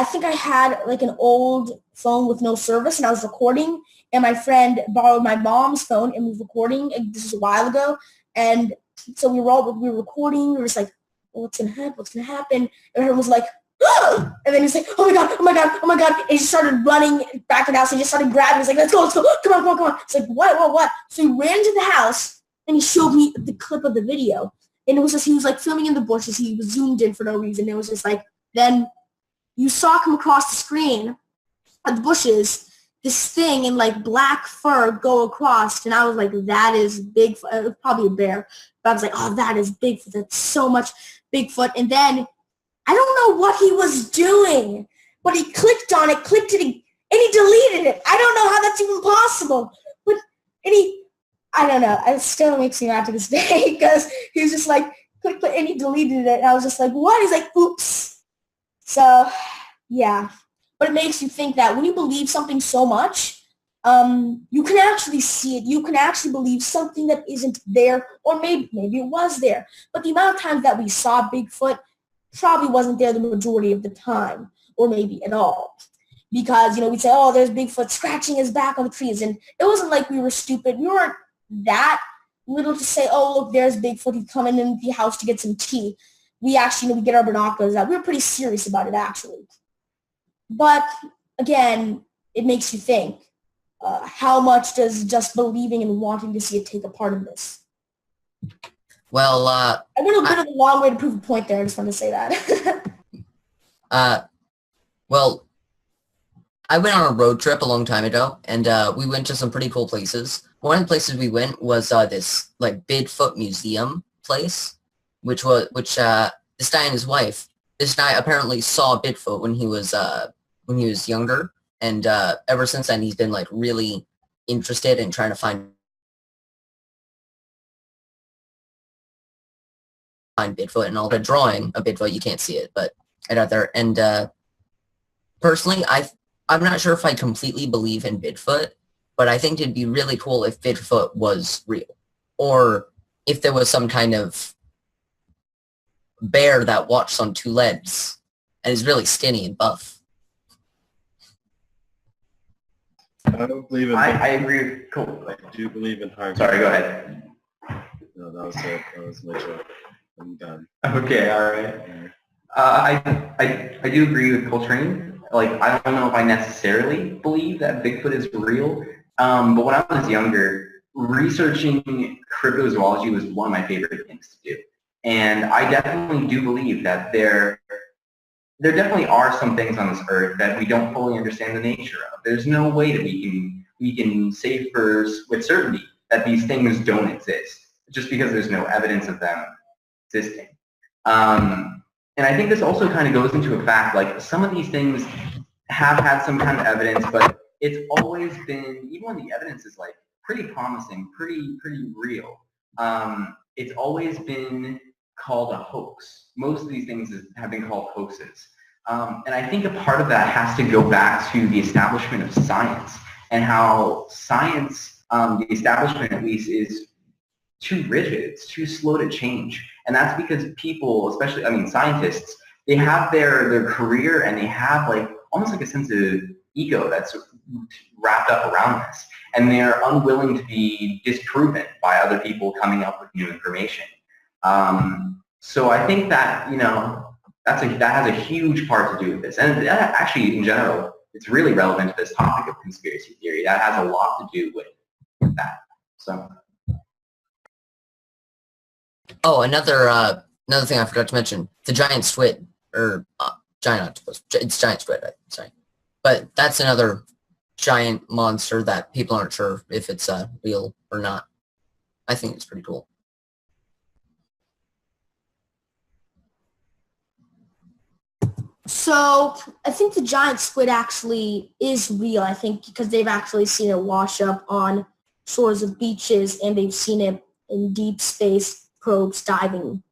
think I had like an old phone with no service, and I was recording, and my friend borrowed my mom's phone and was recording. And this was a while ago, and so we were recording. We were just like, oh, what's gonna happen? What's gonna happen? And everyone was like, oh! And then he's like, oh my God, oh my God, oh my God. And he started running back to the house and he just started grabbing. He's like, let's go, come on. It's like, what? So he ran to the house and he showed me the clip of the video. And it was just, he was like filming in the bushes. He was zoomed in for no reason. It was just like, then you saw come across the screen at the bushes, this thing in like black fur go across. And I was like, that is Bigfoot. It was probably a bear. But I was like, oh, that is Bigfoot. That's so much Bigfoot. And then I don't know what he was doing, but he clicked on it, and he deleted it. I don't know how that's even possible. I don't know. It still makes me laugh to this day because he was just like, and he deleted it. And I was just like, what? He's like, oops. So, yeah. But it makes you think that when you believe something so much, you can actually see it. You can actually believe something that isn't there, or maybe it was there. But the amount of times that we saw Bigfoot probably wasn't there the majority of the time, or maybe at all. Because, we'd say, oh, there's Bigfoot scratching his back on the trees. And it wasn't like we were stupid. We weren't that little to say, oh, look, there's Bigfoot. He's coming in the house to get some tea. We actually, we get our binoculars out. We were pretty serious about it, actually. But, again, it makes you think, how much does just believing and wanting to see it take a part in this? Well, I went a bit of a long way to prove a point there. I just wanted to say that. well, I went on a road trip a long time ago, and we went to some pretty cool places. One of the places we went was this Bigfoot museum place, which this guy and his wife. This guy apparently saw Bigfoot when he was younger, and ever since then he's been really interested in trying to find Bigfoot, and all the drawing of Bigfoot. You can't see it, but right out there. And personally, I'm not sure if I completely believe in Bigfoot, but I think it'd be really cool if Bigfoot was real, or if there was some kind of bear that walks on two legs and is really skinny and buff. I don't believe in. I agree. Cool. I do believe in hard. Sorry, go ahead. No, that was it. That was my joke. I'm done. Okay, all right. I do agree with Coltrane. I don't know if I necessarily believe that Bigfoot is real, but when I was younger, researching cryptozoology was one of my favorite things to do. And I definitely do believe that there definitely are some things on this earth that we don't fully understand the nature of. There's no way that we can say with certainty that these things don't exist, just because there's no evidence of them existing. And I think this also kind of goes into a fact, some of these things have had some kind of evidence, but it's always been, even when the evidence is pretty promising, pretty real, it's always been called a hoax. Most of these things have been called hoaxes. And I think a part of that has to go back to the establishment of science, and how science, the establishment at least, is too rigid. It's too slow to change. And that's because people, especially, scientists, they have their career, and they have almost a sense of ego that's wrapped up around this. And they're unwilling to be disproven by other people coming up with new information. So I think that, that has a huge part to do with this. And that actually, in general, it's really relevant to this topic of conspiracy theory. That has a lot to do with that. So. Oh, another thing I forgot to mention: the giant squid, or giant octopus. It's giant squid, sorry. But that's another giant monster that people aren't sure if it's real or not. I think it's pretty cool. So I think the giant squid actually is real. I think because they've actually seen it wash up on shores of beaches, and they've seen it in deep space probes diving.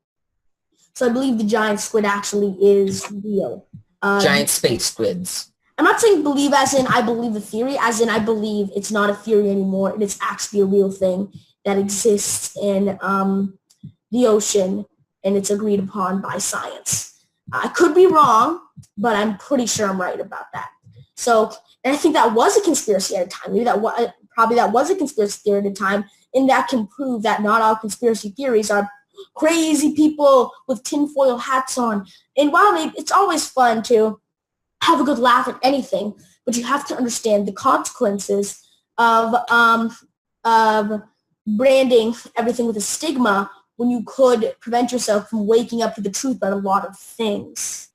So I believe the giant squid actually is real. Giant space squids. I'm not saying believe as in I believe the theory, as in I believe it's not a theory anymore, and it's actually a real thing that exists in the ocean, and it's agreed upon by science. I could be wrong, but I'm pretty sure I'm right about that. So, and I think that was a conspiracy at a time. Maybe that was a conspiracy theory at a time, and that can prove that not all conspiracy theories are crazy people with tinfoil hats on. And while it's always fun to have a good laugh at anything, but you have to understand the consequences of branding everything with a stigma when you could prevent yourself from waking up to the truth about a lot of things.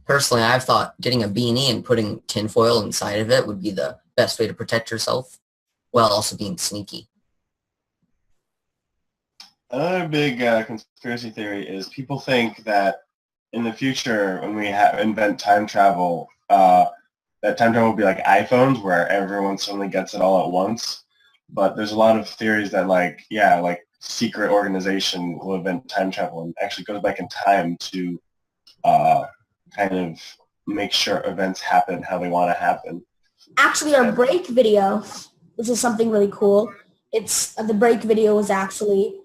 Personally, I've thought getting a beanie and putting tinfoil inside of it would be the best way to protect yourself, while also being sneaky. Another big conspiracy theory is people think that in the future, when we invent time travel, that time travel will be like iPhones, where everyone suddenly gets it all at once. But there's a lot of theories that secret organization will invent time travel and actually goes back in time to kind of make sure events happen how they want to happen. Actually, our break video, which is something really cool. It's the break video was actually,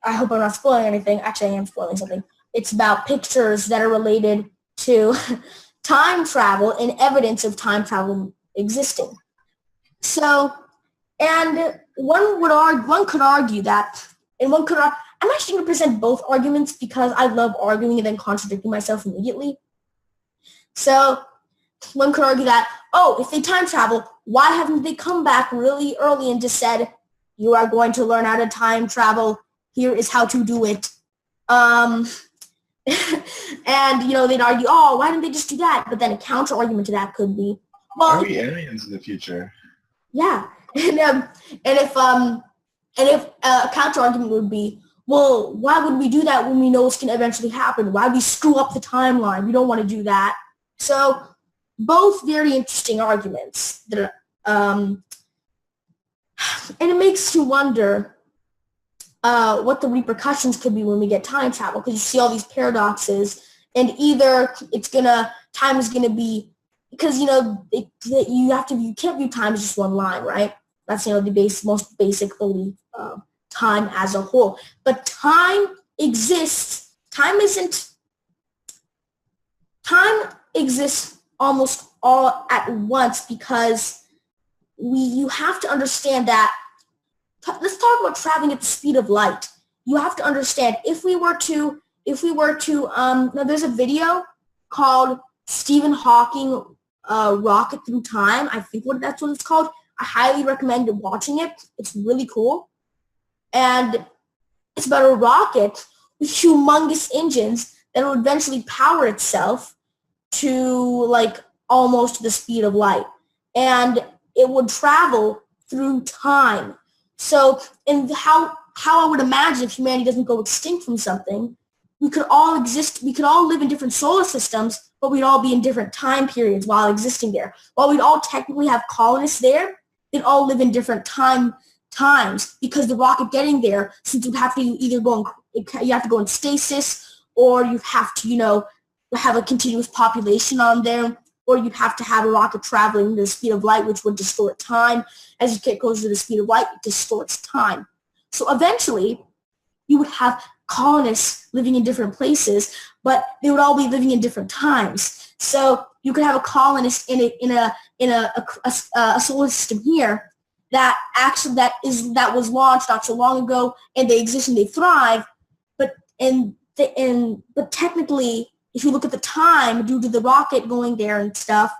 I hope I'm not spoiling anything. Actually, I am spoiling something. It's about pictures that are related to time travel and evidence of time travel existing. So, and one could argue that, and I'm actually going to present both arguments because I love arguing and then contradicting myself immediately. So, one could argue that, oh, if they time travel, why haven't they come back really early and just said, you are going to learn how to time travel, here is how to do it. And, they'd argue, oh, why didn't they just do that? But then a counter argument to that could be, well, are we aliens in the future? Yeah. And if a counter argument would be, well, why would we do that when we know it's going to eventually happen? Why would we screw up the timeline? We don't want to do that. So both very interesting arguments that and it makes you wonder what the repercussions could be when we get time travel, because you see all these paradoxes, and either time is gonna be, because you can't view time as just one line, right? That's the most basic belief of time as a whole. But time exists. Time exists almost all at once, because you have to understand that. Let's talk about traveling at the speed of light. You have to understand, if we were to now there's a video called Stephen Hawking Rocket Through Time. I think that's what it's called. I highly recommend watching it. It's really cool. And it's about a rocket with humongous engines that will eventually power itself to almost the speed of light. And it would travel through time. So, and how I would imagine if humanity doesn't go extinct from something, we could all live in different solar systems, but we'd all be in different time periods while existing there. While we'd all technically have colonists there, they'd all live in different times, because the rocket getting there, since you'd have to you have to go in stasis, or you have to, have a continuous population on there, or you'd have to have a rocket traveling at the speed of light, which would distort time. As you get closer to the speed of light, it distorts time. So eventually, you would have colonists living in different places, but they would all be living in different times. So you could have a colonist in a solar system here that was launched not so long ago, and they exist and they thrive. But technically, if you look at the time due to the rocket going there and stuff,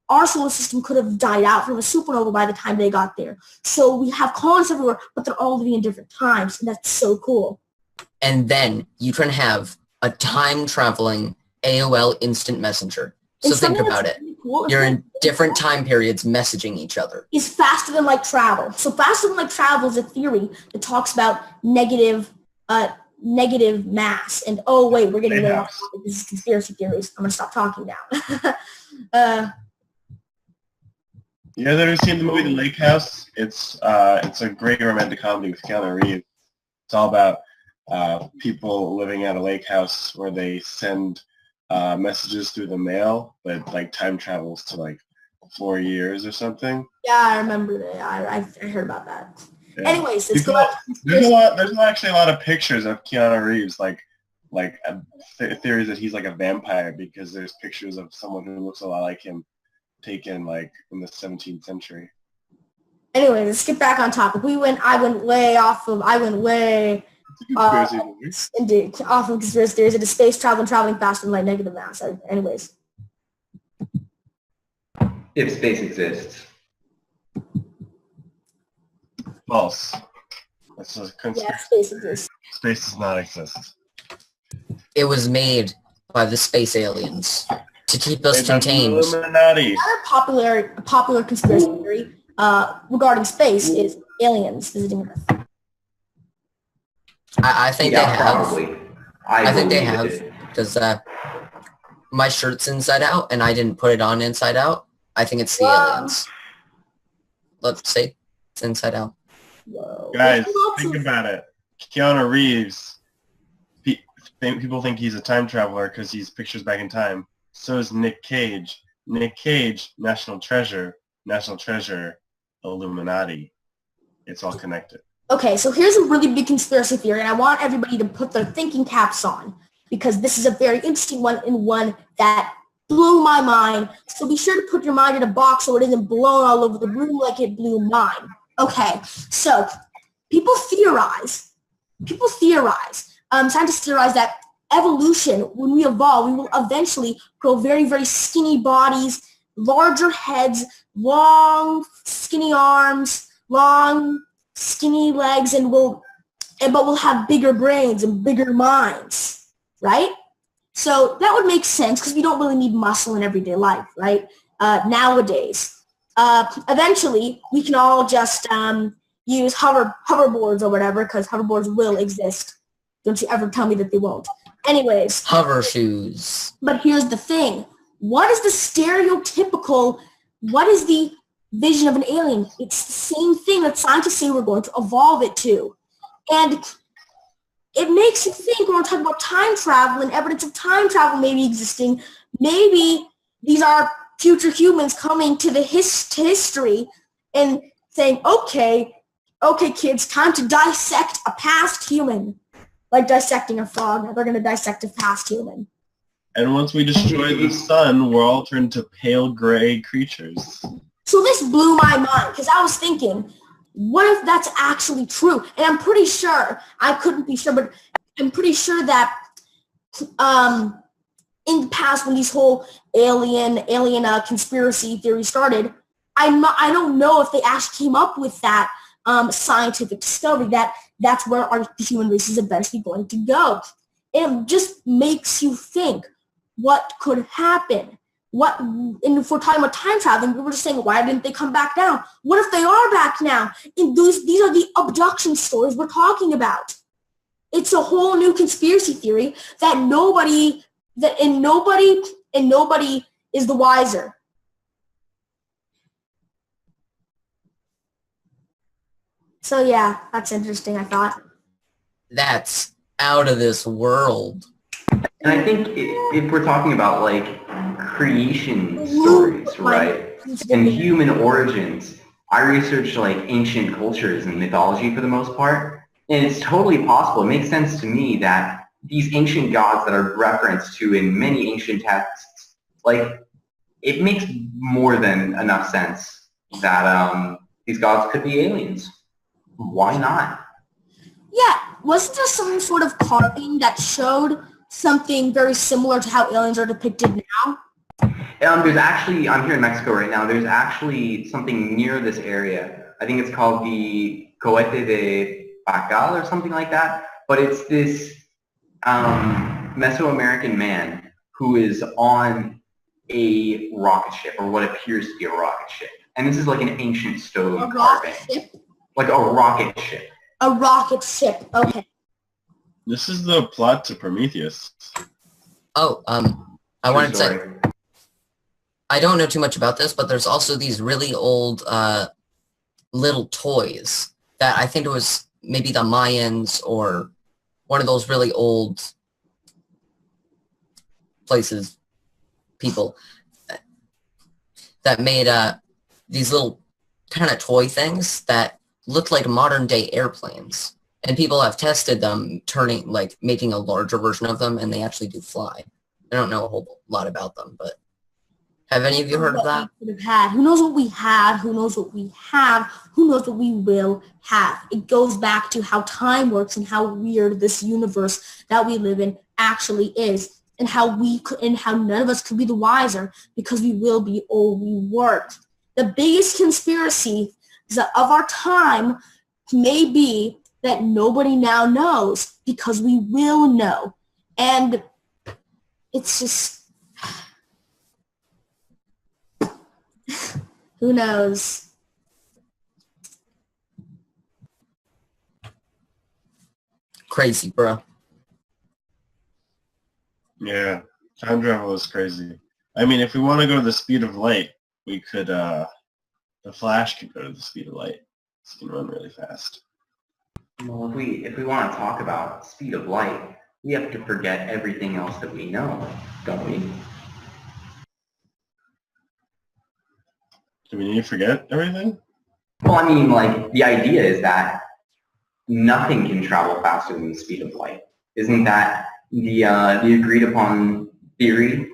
our solar system could have died out from a supernova by the time they got there. So we have colonists everywhere, but they're all living in different times, and that's so cool. And then you can have a time-traveling AOL Instant Messenger. So think about it. Really cool. You're in different time periods messaging each other. Is faster than light travel. So faster than light travel is a theory that talks about negative mass. And oh wait, we're getting way off topic. This is conspiracy theories. I'm gonna stop talking now. You guys ever seen the movie The Lake House? It's a great romantic comedy with Keanu Reeves. It's all about people living at a lake house where they send messages through the mail, but time travels to 4 years or something. Yeah, I remember that. I heard about that. Yeah. Anyways, let's go back. There's actually a lot of pictures of Keanu Reeves, theories that he's like a vampire, because there's pictures of someone who looks a lot like him taken in the 17th century. Anyway, let's get back on topic. I went way indeed, off of conspiracy theories into space travel and traveling faster than light, negative mass. Anyways. If space exists. False. Yeah, space exists. Space does not exist. It was made by the space aliens to keep us contained. Illuminati. Another popular conspiracy theory regarding space is aliens visiting Earth. I think they have. Probably. I think they have, because my shirt's inside out and I didn't put it on inside out. I think it's the aliens. Let's say it's inside out. Whoa. Guys, There's lots think of- about it. Keanu Reeves, people think he's a time traveler because he's pictures back in time. So is Nick Cage. Nick Cage, National Treasure. National Treasure, Illuminati. It's all connected. Okay, so here's a really big conspiracy theory, and I want everybody to put their thinking caps on because this is a very interesting one and one that blew my mind. So be sure to put your mind in a box so it isn't blown all over the room like it blew mine. Okay, so people theorize, scientists theorize that evolution, when we evolve, we will eventually grow very, very skinny bodies, larger heads, long, skinny arms, long, skinny legs, but we'll have bigger brains and bigger minds, right? So that would make sense because we don't really need muscle in everyday life, right? Nowadays, eventually we can all just use hoverboards or whatever because hoverboards will exist. Don't you ever tell me that they won't. Anyways. Hover shoes. But here's the thing. What is the vision of an alien? It's the same thing that scientists say we're going to evolve it to. And it makes you think when we're talking about time travel and evidence of time travel maybe existing, maybe these are future humans coming to the history and saying, okay, kids, time to dissect a past human. Like dissecting a frog. They're going to dissect a past human. And once we destroy the sun, we're all turned to pale gray creatures. So this blew my mind because I was thinking, what if that's actually true? And I'm pretty sure, I couldn't be sure, but I'm pretty sure that in the past when these whole alien conspiracy theories started, I don't know if they actually came up with that scientific discovery that's where the human race is eventually going to go. And it just makes you think what could happen. And if we're talking about time traveling, we were just saying, why didn't they come back now? What if they are back now? And these are the abduction stories we're talking about. It's a whole new conspiracy theory that nobody is the wiser. So yeah, that's interesting, I thought. That's out of this world. And I think if we're talking about like creation stories, right, and human origins, I researched like ancient cultures and mythology for the most part, and it's totally possible. It makes sense to me that these ancient gods that are referenced to in many ancient texts, like it makes more than enough sense that these gods could be aliens. Why not? Yeah, wasn't there some sort of carving that showed something very similar to how aliens are depicted now? There's actually, I'm here in Mexico right now, there's actually something near this area. I think it's called the Cohete de Pacal or something like that. But it's this Mesoamerican man who is on a rocket ship, or what appears to be a rocket ship. And this is like an ancient stone carving. Rocket ship? Like a rocket ship. A rocket ship, okay. This is the plot to Prometheus. Oh, I wanted to say, Sorry. I don't know too much about this, but there's also these really old little toys that I think it was maybe the Mayans or one of those really old places, people that made these little kind of toy things that looked like modern day airplanes. And people have tested them, making a larger version of them, and they actually do fly. I don't know a whole lot about them, but have any of you heard of that? We could have had. Who knows what we had? Who knows what we have? Who knows what we will have? It goes back to how time works and how weird this universe that we live in actually is, and how none of us could be the wiser because we will be all we weren't. The biggest conspiracy of our time may be that nobody now knows because we will know. And it's just, who knows? Crazy, bro. Yeah, time travel is crazy. I mean, if we want to go to the speed of light, we could, the Flash could go to the speed of light. It can run really fast. Well, if we want to talk about speed of light, we have to forget everything else that we know, don't we? Do we need to forget everything? Well, I mean, like, the idea is that nothing can travel faster than the speed of light. Isn't that the agreed upon theory?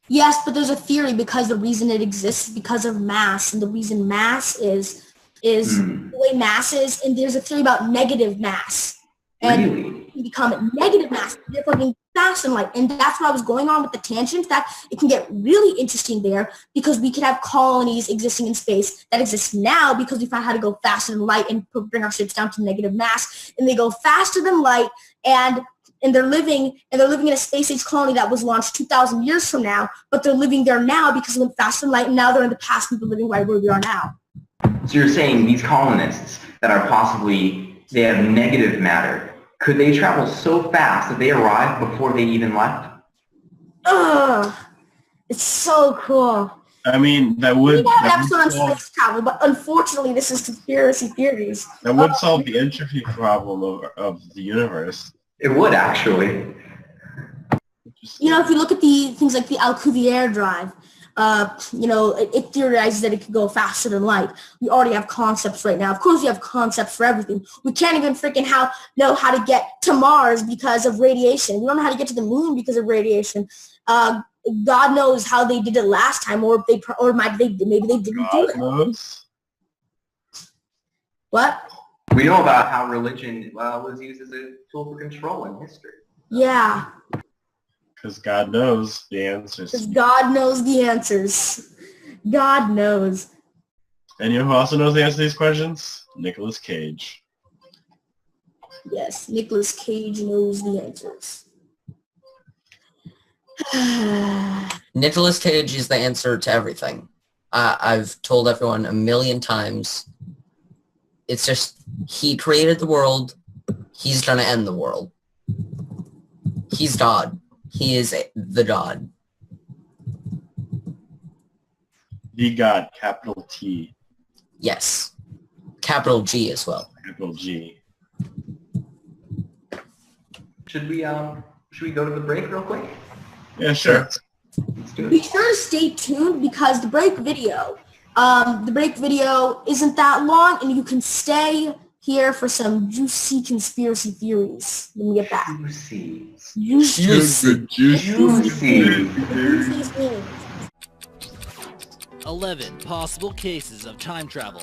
Yes, but there's a theory because the reason it exists is because of mass, and the reason mass is the way mass is, and there's a theory about negative mass. And Really? it can become negative mass, therefore being faster than light. And that's what I was going on with the tangent, that it can get really interesting there because we could have colonies existing in space that exist now because we found how to go faster than light and bring our ships down to negative mass. And they go faster than light, and they're living in a space age colony that was launched 2,000 years from now, but they're living there now because they went faster than light, and now they're in the past and they're living right where we are now. So you're saying these colonists that are possibly, they have negative matter, could they travel so fast that they arrived before they even left? Ugh, it's so cool. I mean, that would We have an that episode on would solve, space travel, but unfortunately this is conspiracy theories. that would solve the entropy problem of the universe. It would, actually. Just, You know, if you look at the things like the Alcubierre drive, it theorizes that it could go faster than light. We already have concepts right now. Of course, we have concepts for everything. We can't even freaking know how to get to Mars because of radiation. We don't know how to get to the moon because of radiation. God knows how they did it last time, or maybe they didn't do God it. knows. What? We know about how religion was used as a tool for control in history. Yeah, Because God knows the answers. because God knows the answers. God knows. And you know who also knows the answer to these questions? Nicolas Cage. Yes, Nicolas Cage knows the answers. Nicolas Cage is the answer to everything. I've told everyone a million times. It's just, he created the world. He's going to end the world. He's God. He is the God. The God, capital T, Yes. Capital G as well. capital G. Should we go to the break real quick? Yeah, sure. Let's do Be it. sure to stay tuned because the break video isn't that long, and you can stay here for some juicy conspiracy theories when we get back. Juicy. Juicy. Juicy. Juicy. 11 possible cases of time travel.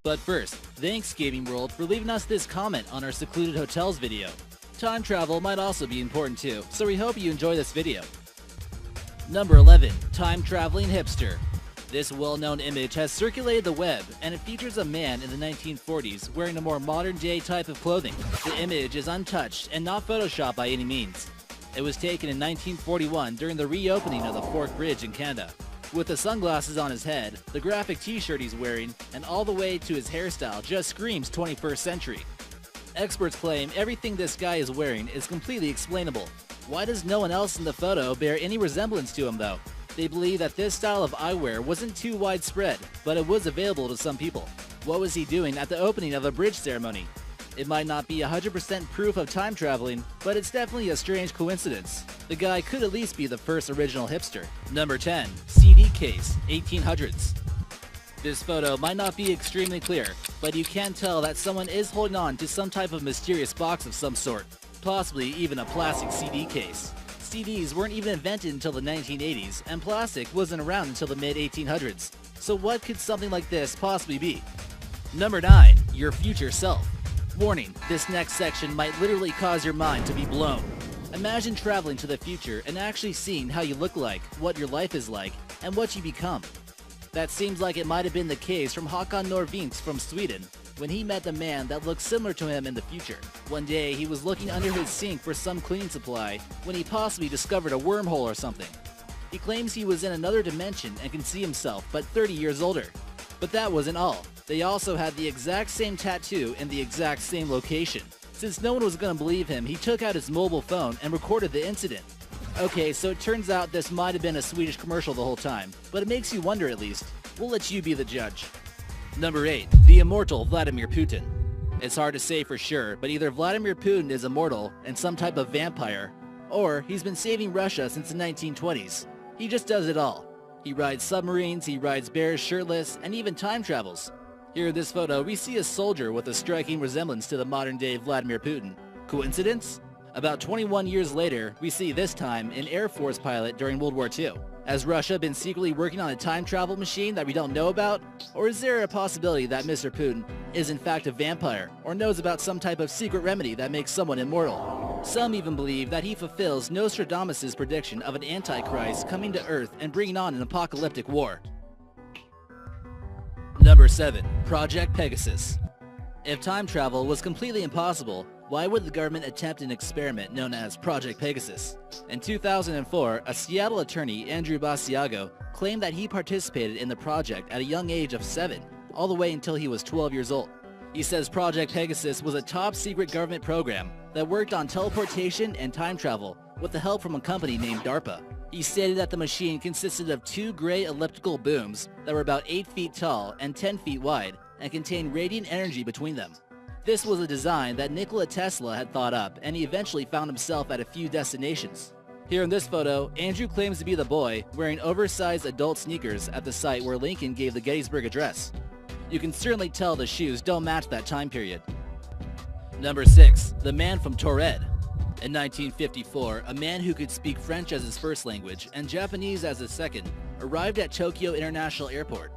But first, thanks Gaming World for leaving us this comment on our secluded hotels video. Time travel might also be important too, so we hope you enjoy this video. Number 11, time traveling hipster. This well-known image has circulated the web, and it features a man in the 1940s wearing a more modern-day type of clothing. The image is untouched and not photoshopped by any means. It was taken in 1941 during the reopening of the Fork Bridge in Canada. With the sunglasses on his head, the graphic t-shirt he's wearing, and all the way to his hairstyle just screams 21st century. Experts claim everything this guy is wearing is completely explainable. Why does no one else in the photo bear any resemblance to him though? They believe that this style of eyewear wasn't too widespread, but it was available to some people. What was he doing at the opening of a bridge ceremony? It might not be 100% proof of time traveling, but it's definitely a strange coincidence. The guy could at least be the first original hipster. Number 10. CD case, 1800s. This photo might not be extremely clear, but you can tell that someone is holding on to some type of mysterious box of some sort, possibly even a plastic CD case. CDs weren't even invented until the 1980s, and plastic wasn't around until the mid-1800s. So what could something like this possibly be? Number 9. Your future self. Warning, this next section might literally cause your mind to be blown. Imagine traveling to the future and actually seeing how you look like, what your life is like, and what you become. That seems like it might have been the case from Håkan Norvinsk from Sweden, when he met the man that looked similar to him in the future. One day, he was looking under his sink for some cleaning supply when he possibly discovered a wormhole or something. He claims he was in another dimension and can see himself, but 30 years older. But that wasn't all. They also had the exact same tattoo in the exact same location. Since no one was going to believe him, he took out his mobile phone and recorded the incident. Okay, so it turns out this might have been a Swedish commercial the whole time, but it makes you wonder at least. We'll let you be the judge. Number 8. The immortal Vladimir Putin. It's hard to say for sure, but either Vladimir Putin is immortal and some type of vampire, or he's been saving Russia since the 1920s. He just does it all. He rides submarines, he rides bears shirtless, and even time travels. Here in this photo, we see a soldier with a striking resemblance to the modern-day Vladimir Putin. Coincidence? About 21 years later, we see this time an Air Force pilot during World War II. Has Russia been secretly working on a time travel machine that we don't know about? Or is there a possibility that Mr. Putin is in fact a vampire, or knows about some type of secret remedy that makes someone immortal? Some even believe that he fulfills Nostradamus' prediction of an Antichrist coming to Earth and bringing on an apocalyptic war. Number 7. Project Pegasus. If time travel was completely impossible, why would the government attempt an experiment known as Project Pegasus? In 2004, a Seattle attorney, Andrew Basiago, claimed that he participated in the project at a young age of 7, all the way until he was 12 years old. He says Project Pegasus was a top-secret government program that worked on teleportation and time travel with the help from a company named DARPA. He stated that the machine consisted of 2 gray elliptical booms that were about 8 feet tall and 10 feet wide and contained radiant energy between them. This was a design that Nikola Tesla had thought up, and he eventually found himself at a few destinations. Here in this photo, Andrew claims to be the boy wearing oversized adult sneakers at the site where Lincoln gave the Gettysburg Address. You can certainly tell the shoes don't match that time period. Number 6. The Man from Taured. In 1954, a man who could speak French as his first language and Japanese as his second arrived at Tokyo International Airport.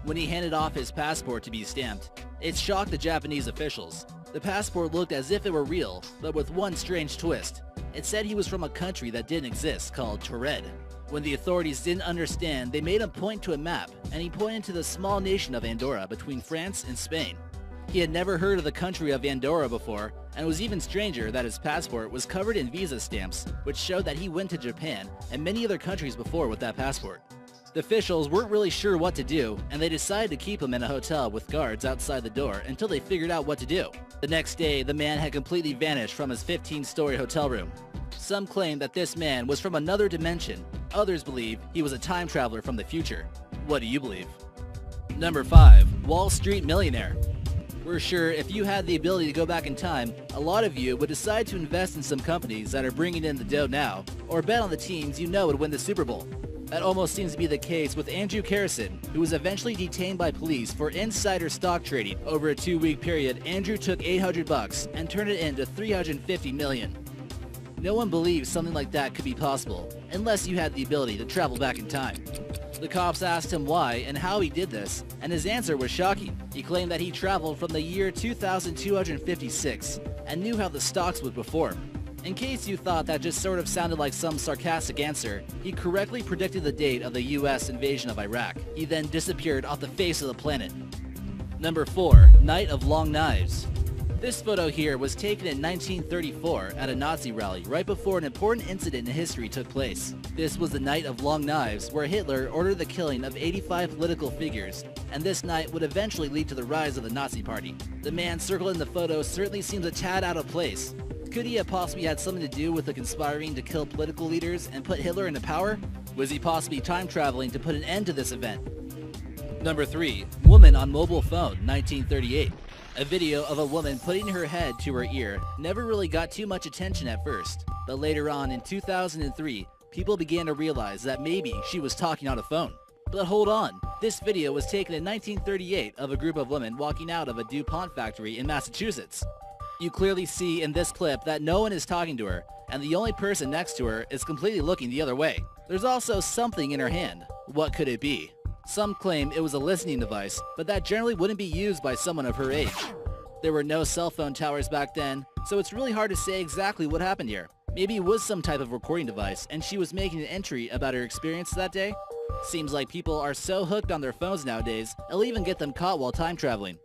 When he handed off his passport to be stamped, it shocked the Japanese officials. The passport looked as if it were real, but with one strange twist. It said he was from a country that didn't exist called Taured. When the authorities didn't understand, they made him point to a map, and he pointed to the small nation of Andorra between France and Spain. He had never heard of the country of Andorra before, and it was even stranger that his passport was covered in visa stamps, which showed that he went to Japan and many other countries before with that passport. The officials weren't really sure what to do, and they decided to keep him in a hotel with guards outside the door until they figured out what to do. The next day, the man had completely vanished from his 15-story hotel room. Some claim that this man was from another dimension. Others believe he was a time traveler from the future. What do you believe? Number 5. Wall Street Millionaire. We're sure if you had the ability to go back in time, a lot of you would decide to invest in some companies that are bringing in the dough now, or bet on the teams you know would win the Super Bowl. That almost seems to be the case with Andrew Carrison, who was eventually detained by police for insider stock trading. Over a 2-week period, Andrew took $800 and turned it into $350 million. No one believes something like that could be possible, unless you had the ability to travel back in time. The cops asked him why and how he did this, and his answer was shocking. He claimed that he traveled from the year 2256 and knew how the stocks would perform. In case you thought that just sort of sounded like some sarcastic answer, he correctly predicted the date of the US invasion of Iraq. He then disappeared off the face of the planet. Number 4. Night of Long Knives. This photo here was taken in 1934 at a Nazi rally right before an important incident in history took place. This was the Night of Long Knives, where Hitler ordered the killing of 85 political figures, and this night would eventually lead to the rise of the Nazi Party. The man circled in the photo certainly seems a tad out of place. Could he have possibly had something to do with the conspiring to kill political leaders and put Hitler into power? Was he possibly time traveling to put an end to this event? Number 3. Woman on mobile phone, 1938. A video of a woman putting her head to her ear never really got too much attention at first, but later on in 2003, people began to realize that maybe she was talking on a phone. But hold on, this video was taken in 1938 of a group of women walking out of a DuPont factory in Massachusetts. You clearly see in this clip that no one is talking to her, and the only person next to her is completely looking the other way. There's also something in her hand. What could it be? Some claim it was a listening device, but that generally wouldn't be used by someone of her age. There were no cell phone towers back then, so it's really hard to say exactly what happened here. Maybe it was some type of recording device, and she was making an entry about her experience that day? Seems like people are so hooked on their phones nowadays, it'll even get them caught while time traveling.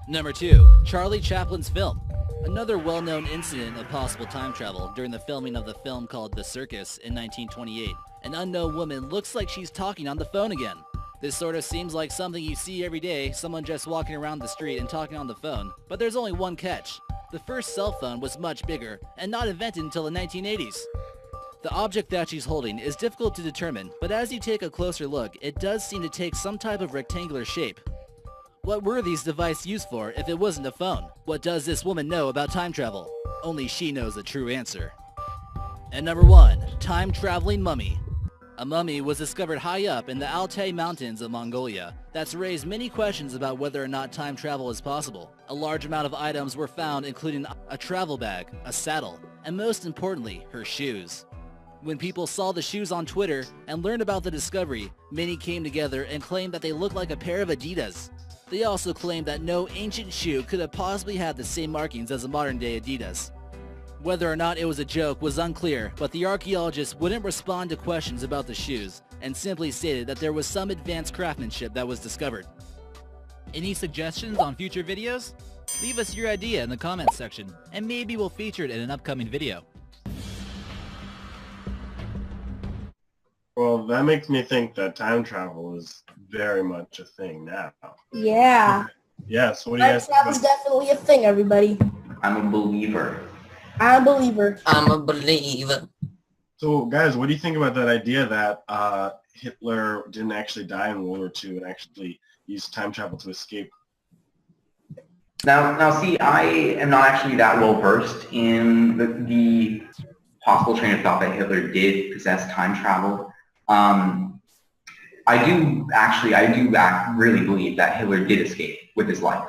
Number 2. Charlie Chaplin's film. Another well-known incident of possible time travel during the filming of the film called The Circus in 1928. An unknown woman looks like she's talking on the phone again. This sort of seems like something you see every day, someone just walking around the street and talking on the phone, but there's only one catch. The first cell phone was much bigger and not invented until the 1980s. The object that she's holding is difficult to determine, but as you take a closer look, it does seem to take some type of rectangular shape. What were these devices used for if it wasn't a phone? What does this woman know about time travel? Only she knows the true answer. And number 1, time-traveling mummy. A mummy was discovered high up in the Altai Mountains of Mongolia. That's raised many questions about whether or not time travel is possible. A large amount of items were found, including a travel bag, a saddle, and most importantly, her shoes. When people saw the shoes on Twitter and learned about the discovery, many came together and claimed that they looked like a pair of Adidas. They also claimed that no ancient shoe could have possibly had the same markings as a modern-day Adidas. Whether or not it was a joke was unclear, but the archaeologists wouldn't respond to questions about the shoes and simply stated that there was some advanced craftsmanship that was discovered. Any suggestions on future videos? Leave us your idea in the comments section, and maybe we'll feature it in an upcoming video. Well, that makes me think that time travel is very much a thing now. Yeah. Yes, what do you guys think? That was definitely a thing, everybody. I'm a believer. I'm a believer. I'm a believer. So, guys, what do you think about that idea that Hitler didn't actually die in World War II and actually used time travel to escape? Now, see, I am not actually that well versed in the possible train of thought that Hitler did possess time travel. I do really believe that Hitler did escape with his life.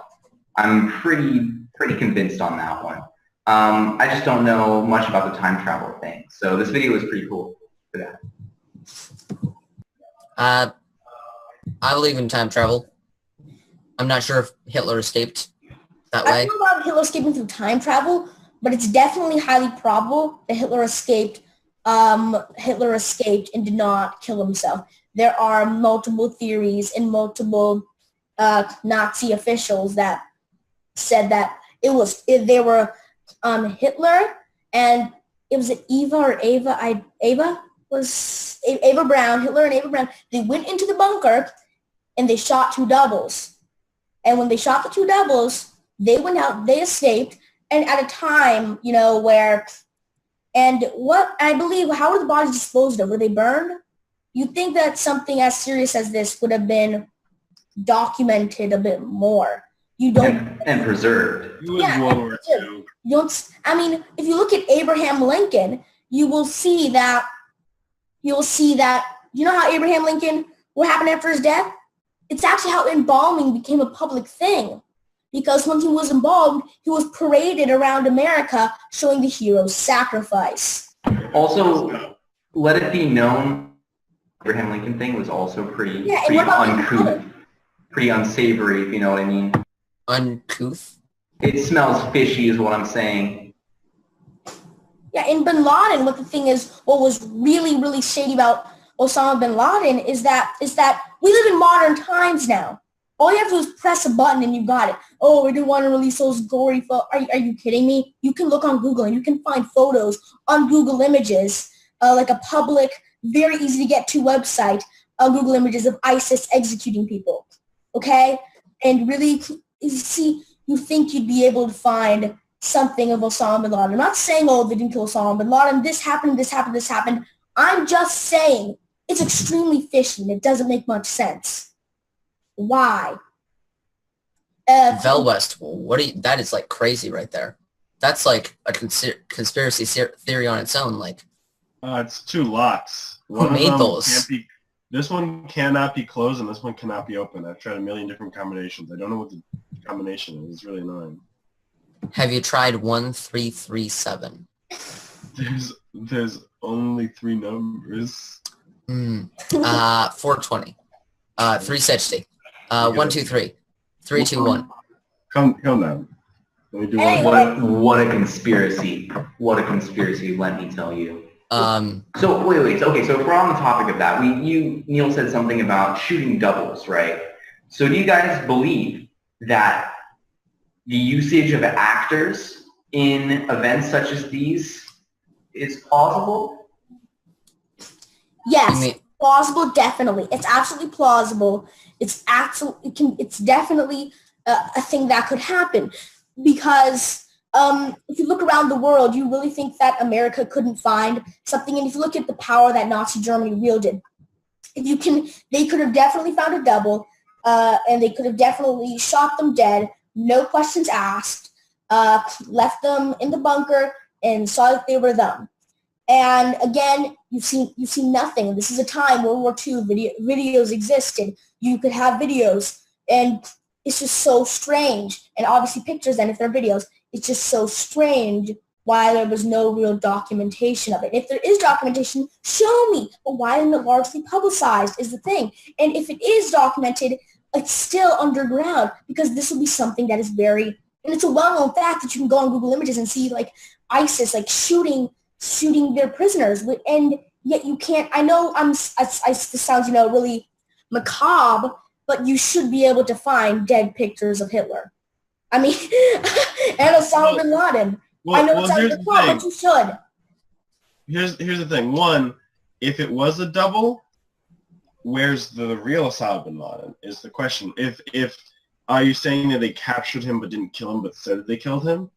I'm pretty convinced on that one. I just don't know much about the time travel thing. So this video is pretty cool for that. I believe in time travel. I'm not sure if Hitler escaped that way. I don't know about Hitler escaping through time travel, but it's definitely highly probable that Hitler escaped and did not kill himself. There are multiple theories and multiple Nazi officials that said that they were Hitler and it was Ava Brown. Hitler and Ava Brown. They went into the bunker and they shot two doubles. And when they shot the two doubles, they went out. They escaped, and at a time, where. And what I believe, how were the bodies disposed of? Were they burned? You'd think that something as serious as this would have been documented a bit more. You don't and preserved. It was World War II. If you look at Abraham Lincoln, you will see that. You know how Abraham Lincoln, what happened after his death? It's actually how embalming became a public thing. Because when he was embalmed, he was paraded around America showing the hero's sacrifice. Also, let it be known, Abraham Lincoln thing was also pretty uncouth, pretty unsavory, if you know what I mean. Uncouth? It smells fishy is what I'm saying. Yeah, in Bin Laden, what was really, really shady about Osama bin Laden is that we live in modern times now. All you have to do is press a button and you got it. Oh, we didn't want to release those gory photos. Are you kidding me? You can look on Google and you can find photos on Google Images, like a public, very easy to get to website, Google Images of ISIS executing people. Okay? And really, you think you'd be able to find something of Osama bin Laden. I'm not saying, oh, they didn't kill Osama bin Laden. This happened, this happened, this happened. I'm just saying it's extremely fishy and it doesn't make much sense. Why? Velwest, that is like crazy right there. That's like a conspiracy theory on its own. Like, it's two locks. Who made those? This one cannot be closed and this one cannot be opened. I've tried a million different combinations. I don't know what the combination is. It's really annoying. Have you tried 1337? There's only three numbers. 420. 360. 123. 321. Calm down. Let me do one. What a conspiracy. What a conspiracy, let me tell you. So wait. Okay, so if we're on the topic of that, Neil said something about shooting doubles, right? So do you guys believe that the usage of actors in events such as these is plausible? Yes, plausible, definitely. It's absolutely plausible. It's definitely a thing that could happen because if you look around the world, you really think that America couldn't find something? And if you look at the power that Nazi Germany wielded, they could have definitely found a double, and they could have definitely shot them dead, no questions asked, left them in the bunker, and saw that they were them. And again, you've seen nothing. This is a time World War II videos existed. You could have videos, and it's just so strange. And obviously pictures, and if they're videos, it's just so strange why there was no real documentation of it. If there is documentation, show me. But why isn't it largely publicized is the thing. And if it is documented, it's still underground, because this will be something that is very, and it's a well-known fact that you can go on Google Images and see like ISIS like shooting their prisoners, and yet you can't. I know this sounds really macabre, but you should be able to find dead pictures of Hitler. I mean, and Osama bin Laden. I know it sounds macabre, but you should. Here's the thing. One, if it was a double, where's the real Osama bin Laden is the question. If are you saying that they captured him but didn't kill him, but said that they killed him?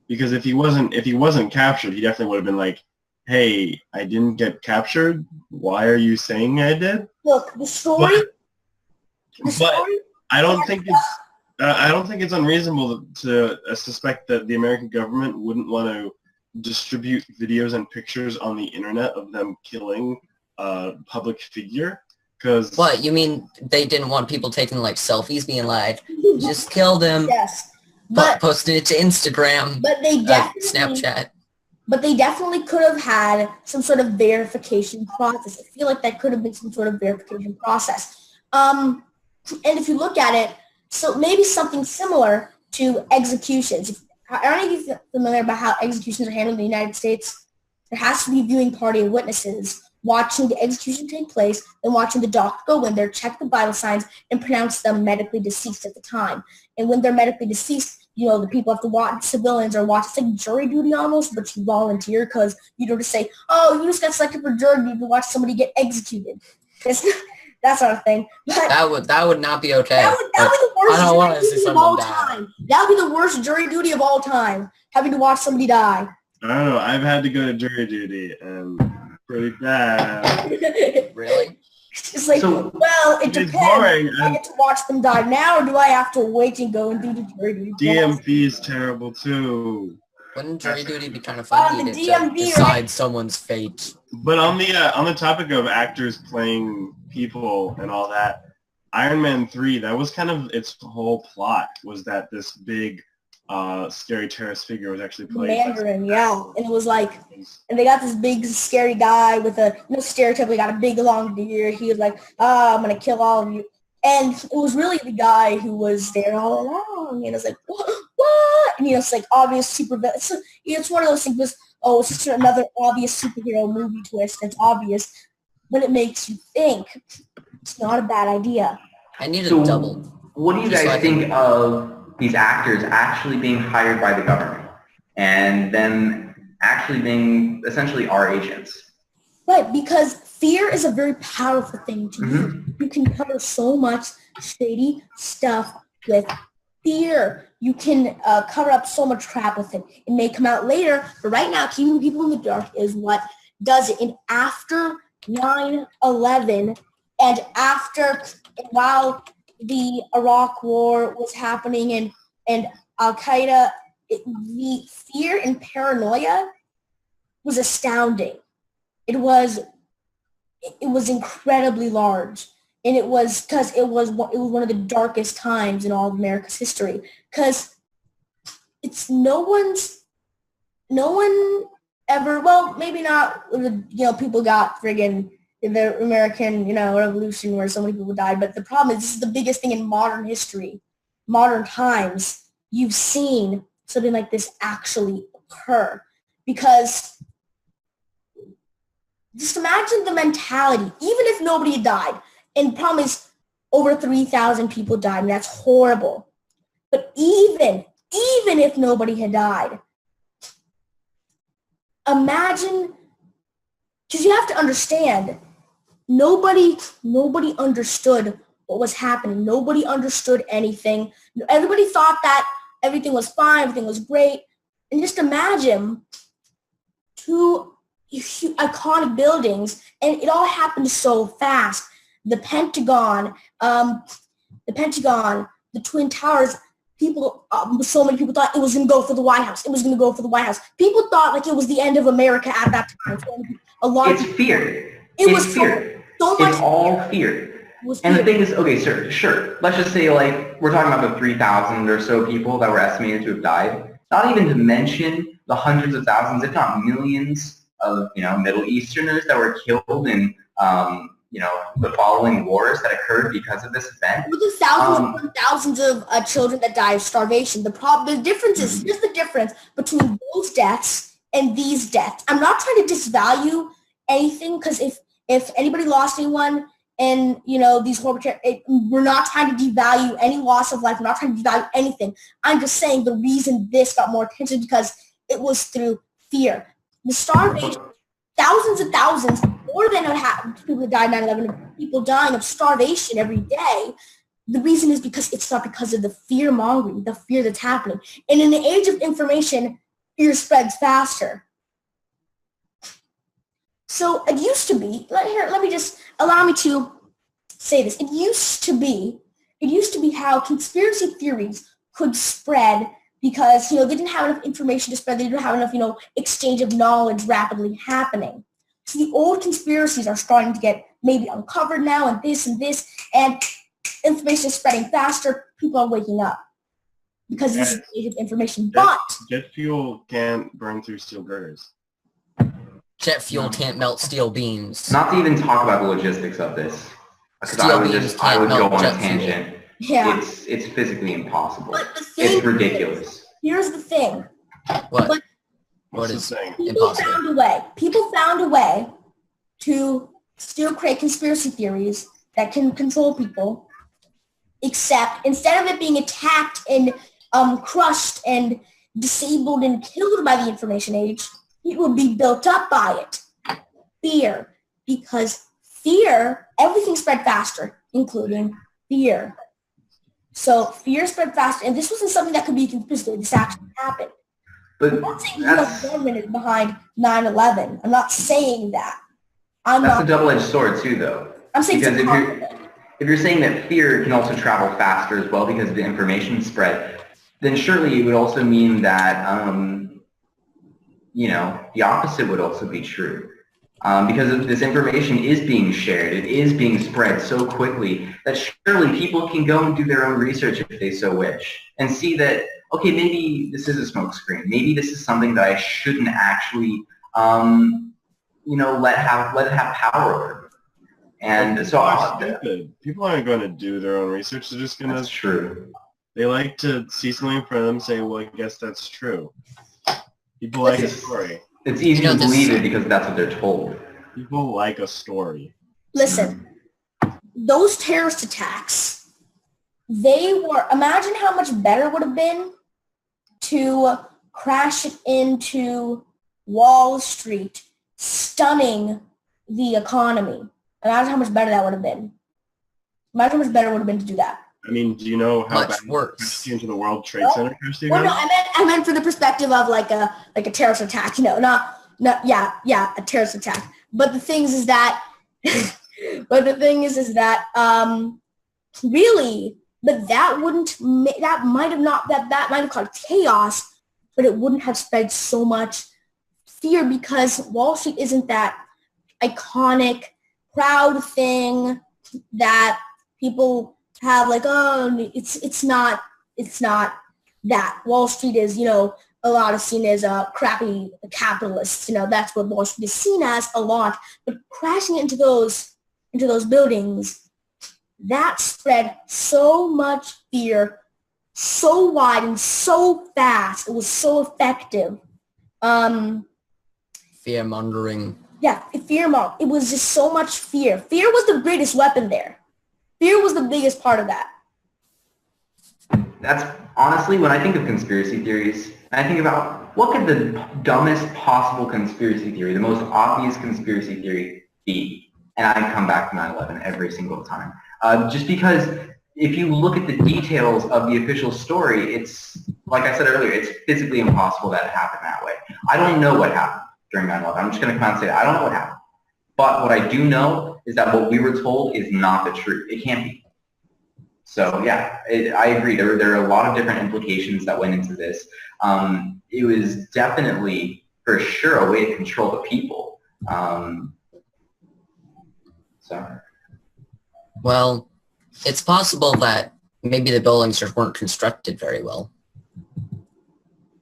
Because if he wasn't captured, he definitely would have been like, "Hey, I didn't get captured. Why are you saying I did?" Look, the story. But I don't think it's unreasonable to suspect that the American government wouldn't want to distribute videos and pictures on the internet of them killing a public figure. Because what, you mean they didn't want people taking like selfies, being like, "Just killed him"? Yes. But posted it to Instagram, but they definitely Snapchat. But they definitely could have had some sort of verification process. I feel like that could have been some sort of verification process. And if you look at it, so maybe something similar to executions. Are any of you familiar about how executions are handled in the United States? There has to be a viewing party of witnesses watching the execution take place and watching the doctor go in there, check the vital signs, and pronounce them medically deceased at the time. And when they're medically deceased, the people have to watch, civilians are watching. It's like jury duty almost, but you volunteer because you don't just say, "Oh, you just got selected for jury duty to watch somebody get executed." That's not a thing. But that would not be okay. That would be the worst I don't want to jury see duty of all someone die. time. That would be the worst jury duty of all time, having to watch somebody die. I don't know. I've had to go to jury duty, and pretty bad. Really? It's like, well, it depends. Boring. Do I get to watch them die now, or do I have to wait and go and do the jury duty? DMV is terrible too. Wouldn't jury duty be kind of fun? The to DMV, decide right? someone's fate. But on the topic of actors playing people and all that, Iron Man 3, that was kind of its whole plot, was that this big scary terrorist figure was actually played Mandarin, yeah. And it was like, and they got this big scary guy with a, stereotypically got a big long beard. He was like, I'm going to kill all of you. And it was really the guy who was there all along. And it's like, what? And, it's like obvious super, it's one of those things, it's just another obvious superhero movie twist. It's obvious, but it makes you think. It's not a bad idea. I need a double. What do you guys think of these actors actually being hired by the government and then actually being essentially our agents? Right, because fear is a very powerful thing to do. You can cover so much shady stuff with fear. You can cover up so much crap with it. It may come out later, but right now, keeping people in the dark is what does it. And after 9/11 and while the Iraq War was happening and Al-Qaeda, the fear and paranoia was astounding. It was incredibly large, and it was because it was one of the darkest times in all of America's history. Because it's no one ever. Well, maybe not. People got friggin' the American Revolution where so many people died. But the problem is this is the biggest thing in modern history, modern times. You've seen something like this actually occur because. Just imagine the mentality, even if nobody had died. And the problem is over 3,000 people died, and that's horrible. But even if nobody had died, imagine, because you have to understand, nobody understood what was happening. Nobody understood anything. Everybody thought that everything was fine, everything was great. And just imagine two iconic buildings, and it all happened so fast. The Pentagon, the Twin Towers. People, so many people thought it was going to go for the White House. It was going to go for the White House. People thought like it was the end of America at that time. It's fear. It's fear. So much. It's all fear. And the thing is, okay, sure. Let's just say like we're talking about the 3,000 or so people that were estimated to have died. Not even to mention the hundreds of thousands, if not millions, of Middle Easterners that were killed in the following wars that occurred because of this event. With the thousands of children that died of starvation. The difference is just the difference between those deaths and these deaths. I'm not trying to disvalue anything, because if anybody lost anyone in these horrible, we're not trying to devalue any loss of life. We're not trying to devalue anything. I'm just saying the reason this got more attention because it was through fear. The starvation, thousands and thousands, more than people that died 9/11, people dying of starvation every day. The reason is because it's not because of the fear mongering, the fear that's happening. And in the age of information, fear spreads faster. So it used to be, let me just allow me to say this. It used to be how conspiracy theories could spread because, they didn't have enough information to spread. They didn't have enough, exchange of knowledge rapidly happening. So the old conspiracies are starting to get maybe uncovered now, and this, and information is spreading faster. People are waking up because this is the age of information. But jet fuel can't burn through steel girders. Jet fuel can't melt steel beams. Not to even talk about the logistics of this, because I would go on a tangent. Yeah. It's physically impossible. It's ridiculous. Here's the thing. What? What is impossible? People found a way to still create conspiracy theories that can control people, except instead of it being attacked and crushed and disabled and killed by the information age, it would be built up by it. Fear. Because fear, everything spread faster, including fear. So fear spread faster, and this wasn't something that could be conspiracy. This actually happened. I'm not saying the U.S. government is behind 9/11. I'm not saying that. That's a double-edged sword too, though. I'm saying because if you're saying that fear can also travel faster as well because of the information spread, then surely it would also mean that the opposite would also be true. Because this information is being shared, it is being spread so quickly that surely people can go and do their own research if they so wish and see that, okay, maybe this is a smokescreen. Maybe this is something that I shouldn't actually, let it have power over. And so people aren't going to do their own research. They're just going to. That's true. They like to see something in front of them, say, "Well, I guess that's true." People like a story. It's easy to believe it because that's what they're told. People like a story. Listen, those terrorist attacks, imagine how much better it would have been to crash it into Wall Street, stunning the economy. Imagine how much better that would have been. Imagine how much better it would have been to do that. I mean, do you know how much worse into the World Trade Center crashed? Well, no, I meant for the perspective of like a terrorist attack. A terrorist attack. But the thing is that, really, but that might have caused chaos, but it wouldn't have spread so much fear because Wall Street isn't that iconic, proud thing that people have like, oh, it's not that. Wall Street is, a lot of seen as crappy capitalists. That's what Wall Street is seen as a lot. But crashing into those buildings, that spread so much fear, so wide and so fast. It was so effective. Fear mongering. Yeah, fear-mongering. It was just so much fear. Fear was the greatest weapon there. Fear was the biggest part of that. That's honestly, when I think of conspiracy theories, I think about what could the dumbest possible conspiracy theory, the most obvious conspiracy theory be? And I come back to 9/11 every single time. Just because if you look at the details of the official story, it's, like I said earlier, it's physically impossible that it happened that way. I don't know what happened during 9/11. I'm just going to come out and say that. I don't know what happened. But what I do know is that what we were told is not the truth. It can't be. So yeah, I agree. There are a lot of different implications that went into this. It was definitely, for sure, a way to control the people. Well, it's possible that maybe the buildings just weren't constructed very well.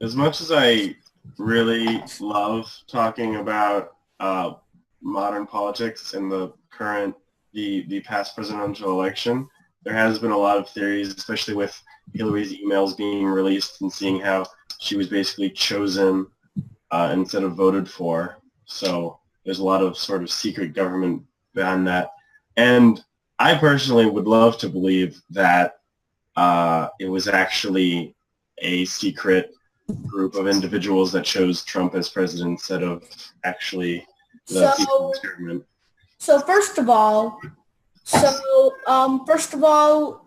As much as I really love talking about modern politics and the past presidential election, there has been a lot of theories, especially with Hillary's emails being released and seeing how she was basically chosen instead of voted for. So there's a lot of sort of secret government behind that. And I personally would love to believe that it was actually a secret group of individuals that chose Trump as president instead of actually the people's government. So first of all,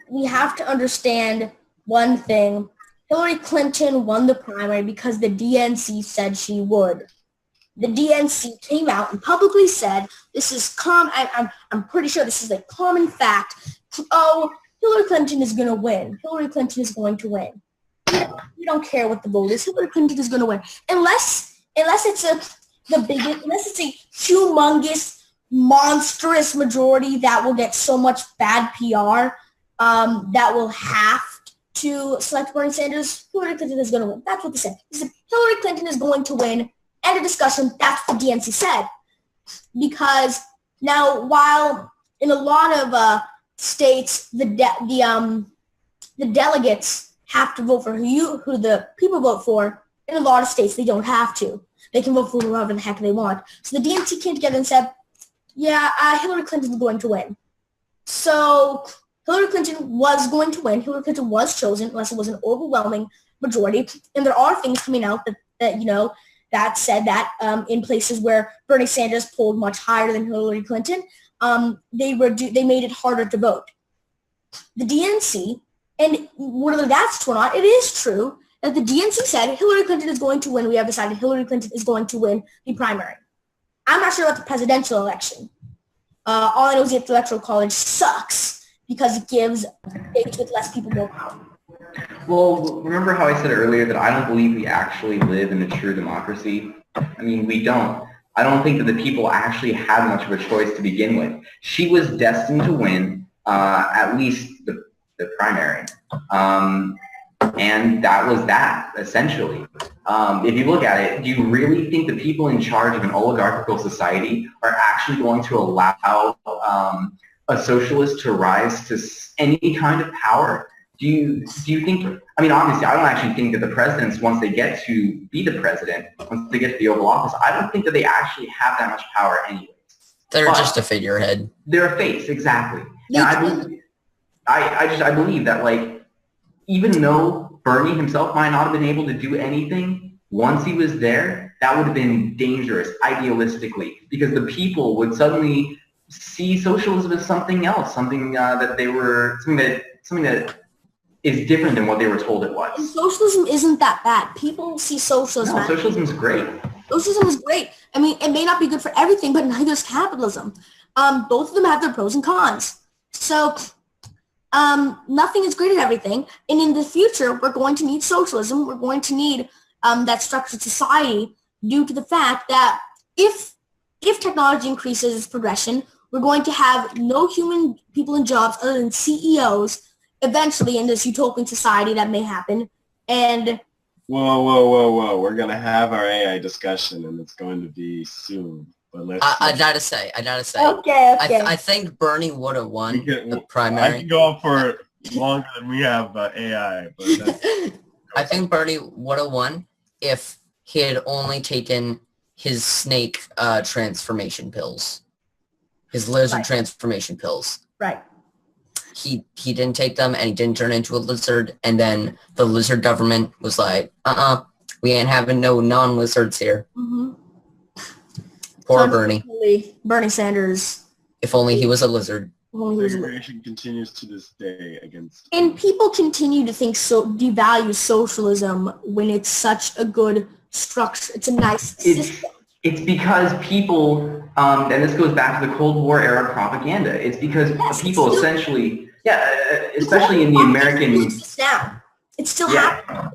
we have to understand one thing. Hillary Clinton won the primary because the DNC said she would. The DNC came out and publicly said, this is I'm pretty sure this is a common fact. Oh, Hillary Clinton is going to win. Hillary Clinton is going to win. We don't care what the vote is. Hillary Clinton is going to win. Unless it's a humongous, monstrous majority that will get so much bad PR that will have to select Bernie Sanders, Hillary Clinton is going to win. That's what they said. They said Hillary Clinton is going to win. End of discussion. That's what the DNC said. Because now, while in a lot of states, the delegates have to vote for who the people vote for, in a lot of states they don't have to. They can vote for whoever the heck they want. So the DNC came together and said, yeah, Hillary Clinton is going to win. So Hillary Clinton was going to win. Hillary Clinton was chosen unless it was an overwhelming majority. And there are things coming out that said that in places where Bernie Sanders polled much higher than Hillary Clinton, they made it harder to vote. The DNC, and whether that's true or not, it is true that the DNC said Hillary Clinton is going to win. We have decided Hillary Clinton is going to win the primary. I'm not sure about the presidential election. All I know is the Electoral College sucks because it gives states with less people more power. Well, remember how I said earlier that I don't believe we actually live in a true democracy? I mean, we don't. I don't think that the people actually had much of a choice to begin with. She was destined to win at least the primary. And that was that, essentially. If you look at it, do you really think the people in charge of an oligarchical society are actually going to allow a socialist to rise to any kind of power? Do you think, I mean, obviously, I don't actually think that the presidents, once they get to be the president, once they get to the Oval Office, I don't think that they actually have that much power anyways. They're just a figurehead. They're a face, exactly. And I believe that, like, even though Bernie himself might not have been able to do anything, once he was there, that would have been dangerous, idealistically, because the people would suddenly see socialism as something else, something that is different than what they were told it was. And socialism isn't that bad. People see socialism. No, socialism is great. Socialism is great. I mean, it may not be good for everything, but neither is capitalism. Both of them have their pros and cons. So nothing is great at everything. And in the future, we're going to need socialism. We're going to need that structured society due to the fact that if technology increases its progression, we're going to have no human people in jobs other than CEOs eventually in this utopian society that may happen. And whoa. We're going to have our AI discussion, and it's going to be soon. But I gotta say. Okay. I think Bernie would have won the primary. I can go on for longer than we have AI. But I think Bernie would have won if he had only taken his snake transformation pills, his lizard transformation pills. Right. He didn't take them, and he didn't turn into a lizard, and then the lizard government was like, we ain't having no non-lizards here. Mm-hmm. Poor Bernie. Bernie Sanders. If only he was a lizard. when he was alive. Segregation continues to this day against. And people continue to think devalue socialism when it's such a good structure. It's a nice system. It's because people, and this goes back to the Cold War era propaganda. It's because people essentially, especially in the American. It's still happening.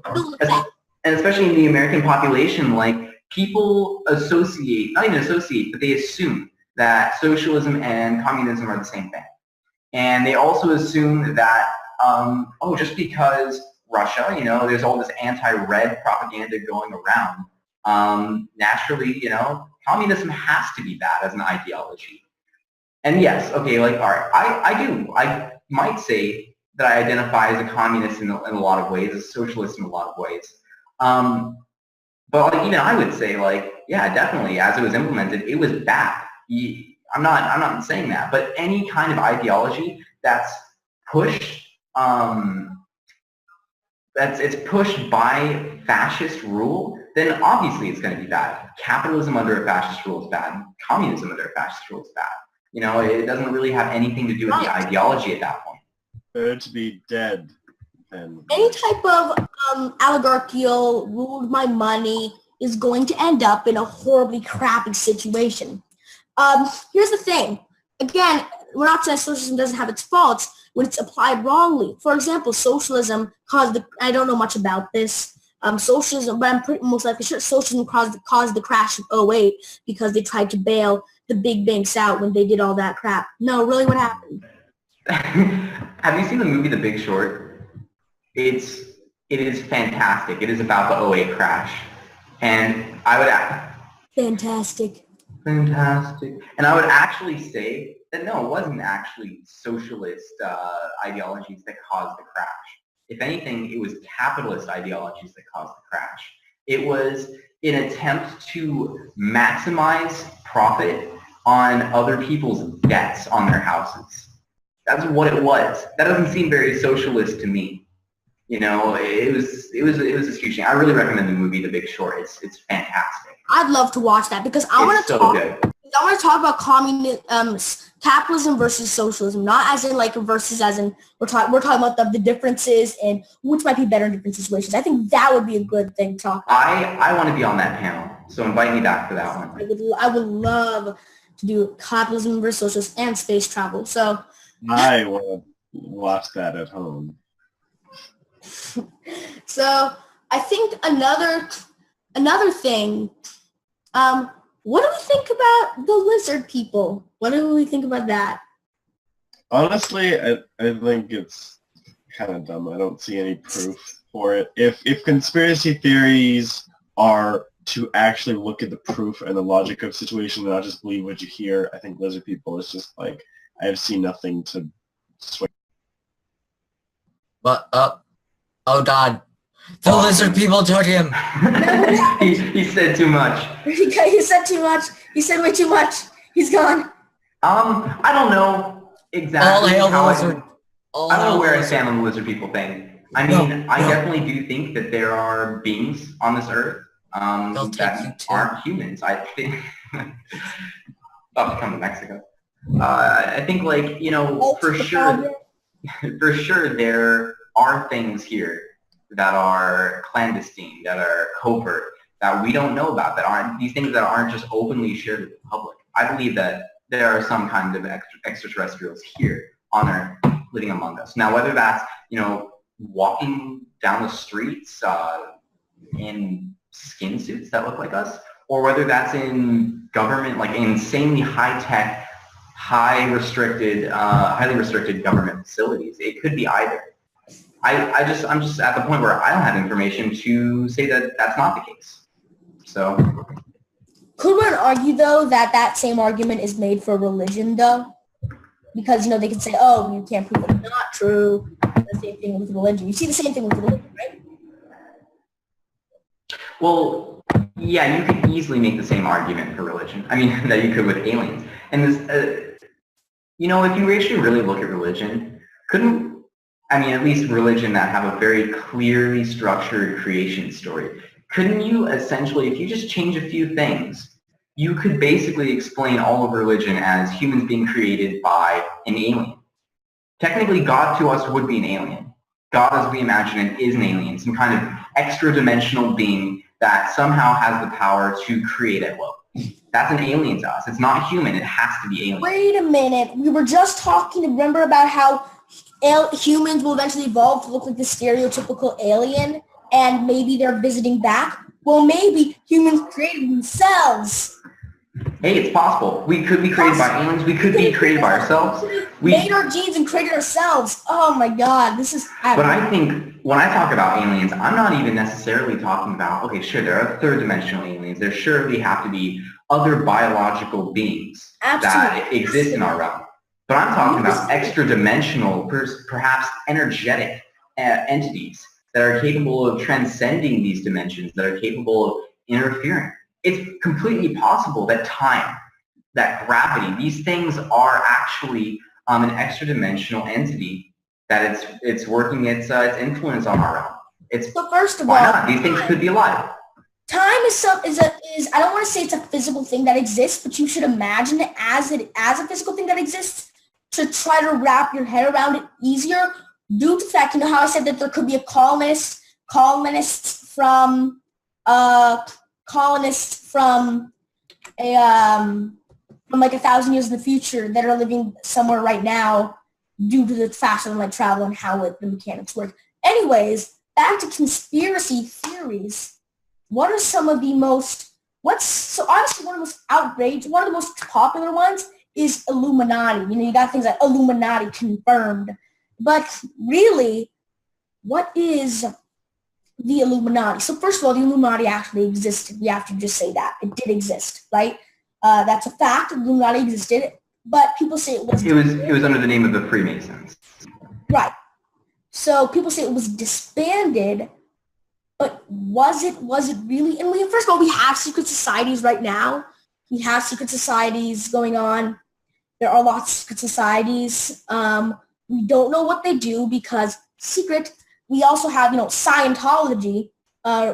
And especially in the American population, like people associate, not even associate, but they assume that socialism and communism are the same thing. And they also assume that, just because Russia, there's all this anti-red propaganda going around, naturally, communism has to be bad as an ideology. And yes, okay, like, all right, I might say that I identify as a communist in a lot of ways, a socialist in a lot of ways. But like, even I would say, like, yeah, definitely, as it was implemented, it was bad. I'm not saying that, but any kind of ideology that's pushed, it's pushed by fascist rule, then obviously it's going to be bad. Capitalism under a fascist rule is bad. Communism under a fascist rule is bad. It doesn't really have anything to do with the ideology at that point. Better to be dead than... Any type of oligarchical ruled by money is going to end up in a horribly crappy situation. Here's the thing. Again, we're not saying socialism doesn't have its faults when it's applied wrongly. For example, socialism caused I don't know much about this, socialism, but I'm most likely sure socialism caused the crash of '08 because they tried to bail the big banks out when they did all that crap. No, really, what happened? Have you seen the movie The Big Short? It is fantastic. It is about the '08 crash. And I would... Fantastic. And I would actually say that no, it wasn't actually socialist ideologies that caused the crash. If anything, it was capitalist ideologies that caused the crash. It was an attempt to maximize profit on other people's debts on their houses. That's what it was. That doesn't seem very socialist to me. It was a huge thing. I really recommend the movie The Big Short. It's fantastic. I'd love to watch that because I want to talk about capitalism versus socialism, not as in like versus as in we're talking about the differences and which might be better in different situations. I think that would be a good thing to talk about. I want to be on that panel, so invite me back for that one. I would love to do capitalism versus socialism and space travel. So I want to watch that at home. So I think another thing, what do we think about the lizard people? What do we think about that? Honestly, I think it's kind of dumb. I don't see any proof for it. If conspiracy theories are to actually look at the proof and the logic of situation and not just believe what you hear, I think lizard people is just like, I have seen nothing to sway. What up? Oh God, the lizard people took him. he said too much. He said too much. He said way too much. He's gone. I don't know exactly All hail the lizard. I don't know where I stand on the lizard people thing. I mean, I definitely do think that there are beings on this earth that aren't humans. I think about to come to Mexico. I think, like, for sure there are things here that are clandestine, that are covert, that we don't know about, that aren't these things that aren't just openly shared with the public. I believe that there are some kind of extraterrestrials here on Earth living among us. Now, whether that's, walking down the streets in skin suits that look like us, or whether that's in government, like insanely high-tech, highly restricted government facilities. It could be either. I'm just at the point where I don't have information to say that that's not the case. So, could one argue though that same argument is made for religion though? Because they can say, oh, you can't prove it's not true. The same thing with religion. You see the same thing with religion, right? Well, yeah, you could easily make the same argument for religion. I mean, that you could with aliens. And this, if you actually really look at religion, at least religion that have a very clearly structured creation story, couldn't you essentially, if you just change a few things, you could basically explain all of religion as humans being created by an alien. Technically, God to us would be an alien. God, as we imagine it, is an alien, some kind of extra-dimensional being that somehow has the power to create at will. That's an alien to us. It's not human. It has to be alien. Wait a minute. We were just talking, remember, about how humans will eventually evolve to look like the stereotypical alien, and maybe they're visiting back? Well, maybe humans created themselves. Hey, it's possible. We could be created by aliens. We could be created by ourselves. We made our genes and created ourselves. Oh my God, this is... But I think when I talk about aliens, I'm not even necessarily talking about, okay, sure, there are third-dimensional aliens. There surely have to be other biological beings that exist in our realm. But I'm talking about extra-dimensional, perhaps energetic entities that are capable of transcending these dimensions, that are capable of interfering. It's completely possible that time, that gravity, these things are actually an extra-dimensional entity that it's working its influence on our realm. So first of all, why not? These things could be alive. Time is I don't want to say it's a physical thing that exists, but you should imagine it as a physical thing that exists to try to wrap your head around it easier. Due to the fact, you know how I said that there could be a colonists from like 1,000 years in the future that are living somewhere right now due to the faster than light travel and how the mechanics work. Anyways, back to conspiracy theories. What are some of the most, obviously one of the most outrageous, one of the most popular ones is Illuminati. You know, you got things like Illuminati confirmed. But really, what is the Illuminati? So first of all, the Illuminati actually existed. We have to just say that. It did exist, right? That's a fact. The Illuminati existed. But people say it was... It was under the name of the Freemasons. Right. So people say it was disbanded, but was it really? And first of all, we have secret societies right now. We have secret societies going on. There are lots of secret societies. We don't know what they do because secret. We also have, Scientology,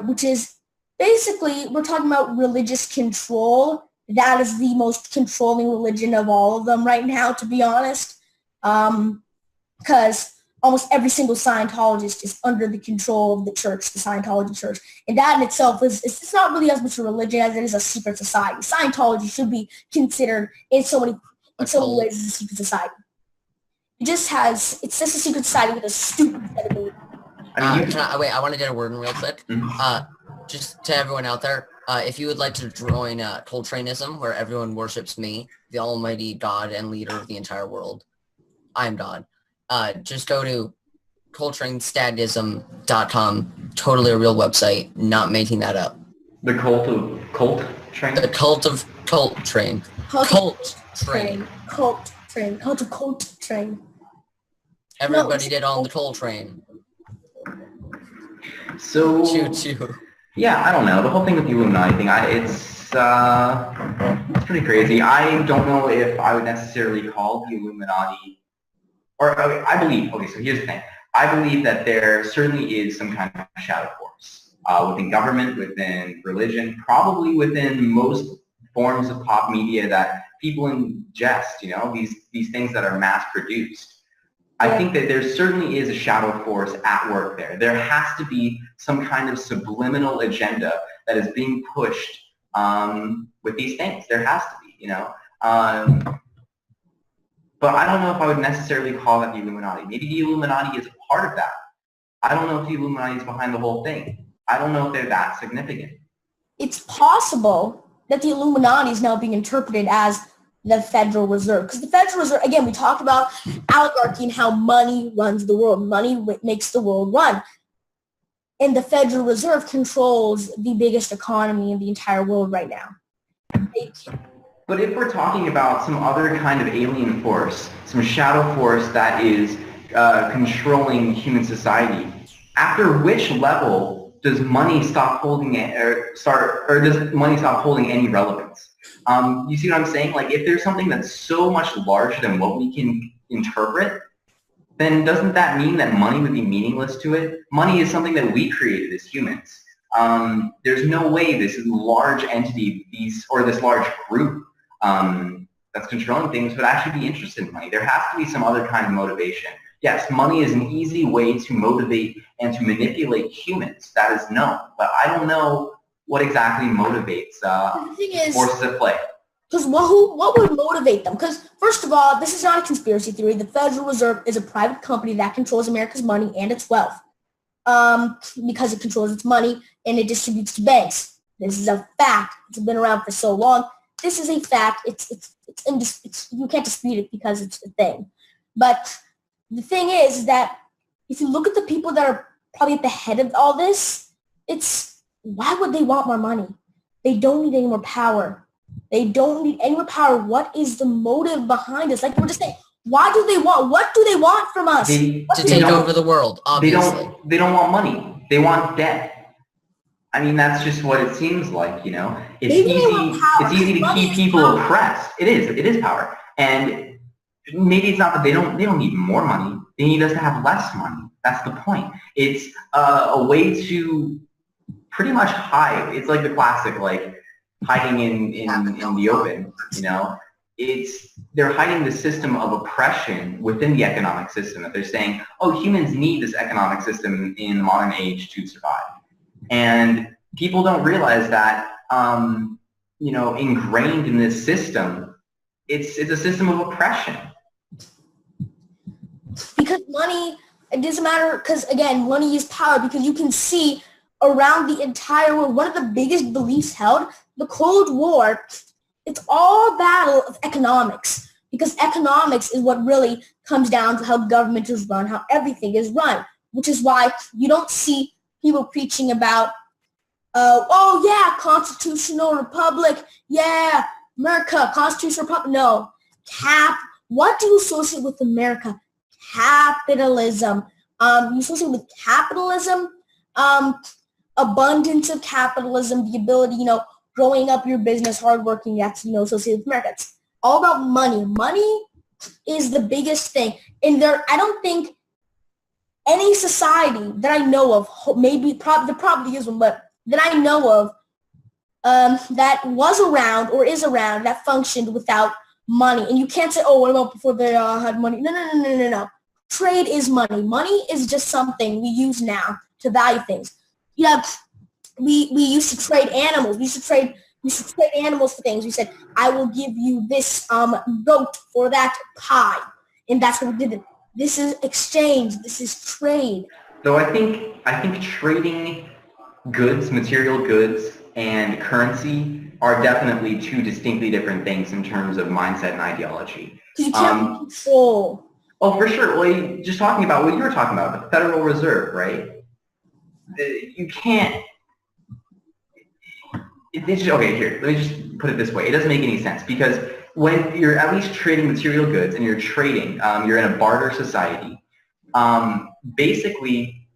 which is basically, we're talking about religious control. That is the most controlling religion of all of them right now, to be honest, because almost every single Scientologist is under the control of the church, the Scientology church. And that in itself it's not really as much a religion as it is a secret society. Scientology should be considered in so many ways as a secret society. It's just a secret society with a stupid set of beliefs. I want to get a word in real quick. Just to everyone out there, if you would like to join Coltraneism, where everyone worships me, the almighty God and leader of the entire world, I am God. Just go to ColtraneStatism.com. Totally a real website. Not making that up. The cult of Coltrane? The cult of Coltrane. Coltrane. Cult of Coltrane. Everybody get on the Coltrane. So... Choo-choo. Yeah, I don't know. The whole thing with the Illuminati thing, it's pretty crazy. I don't know if I would necessarily call the Illuminati... I believe, so here's the thing. I believe that there certainly is some kind of shadow force within government, within religion, probably within most forms of pop media that people ingest, these things that are mass-produced. I think that there certainly is a shadow force at work there. There has to be some kind of subliminal agenda that is being pushed with these things. There has to be, But I don't know if I would necessarily call that the Illuminati. Maybe the Illuminati is a part of that. I don't know if the Illuminati is behind the whole thing. I don't know if they're that significant. It's possible that the Illuminati is now being interpreted as the Federal Reserve. Because the Federal Reserve, again, we talked about oligarchy and how money runs the world. Money makes the world run. And the Federal Reserve controls the biggest economy in the entire world right now. But if we're talking about some other kind of alien force, some shadow force that is controlling human society, after which level does money stop holding does money stop holding any relevance? You see what I'm saying? Like, if there's something that's so much larger than what we can interpret, then doesn't that mean that money would be meaningless to it? Money is something that we created as humans. There's no way this large entity, this large group that's controlling things would actually be interested in money. There has to be some other kind of motivation. Yes, money is an easy way to motivate and to manipulate humans. That is known. But I don't know what exactly motivates forces at play. Because what would motivate them? Because first of all, this is not a conspiracy theory. The Federal Reserve is a private company that controls America's money and its wealth. Because it controls its money and it distributes to banks. This is a fact. It's been around for so long. This is a fact. It's you can't dispute it because it's a thing. But the thing is that if you look at the people that are probably at the head of all this, why would they want more money? They don't need any more power. They don't need any more power. What is the motive behind this? Like we're just saying, what do they want from us? To take over the world, obviously. They don't want money. They want debt. I mean, that's just what it seems like, you know. It's easy to keep people oppressed. It is power. And maybe it's not that they don't need more money. They need us to have less money. That's the point. It's a way to pretty much hide. It's like the classic, like, hiding in the open, you know. They're hiding the system of oppression within the economic system. That they're saying, oh, humans need this economic system in the modern age to survive. And people don't realize that, you know, ingrained in this system, it's a system of oppression. Because money, it doesn't matter, because again, money is power, because you can see around the entire world, one of the biggest beliefs held, the Cold War, it's all a battle of economics, because economics is what really comes down to how government is run, how everything is run, which is why you don't see people preaching about, oh yeah, constitutional republic, yeah, America, constitutional republic. No, what do you associate with America? Capitalism. You associate with capitalism, abundance of capitalism, the ability, you know, growing up your business, hardworking, that's, you know, associated with America. It's all about money. Money is the biggest thing. And I don't think any society that I know of, there probably is one, but that I know of, that was around or is around that functioned without money. And you can't say, oh, what about before they had money? No. Trade is money. Money is just something we use now to value things. Yeah, we used to trade animals. We used to trade animals for things. We said, I will give you this goat for that pie. And that's what we did. This is exchange. This is trade. So I think trading goods, material goods, and currency are definitely two distinctly different things in terms of mindset and ideology. Because you can't control. Oh, for sure. Well, just talking about what you were talking about, the Federal Reserve, right? You can't. Okay, here, let me just put it this way. It doesn't make any sense, because when you're at least trading material goods and you're trading, you're in a barter society, basically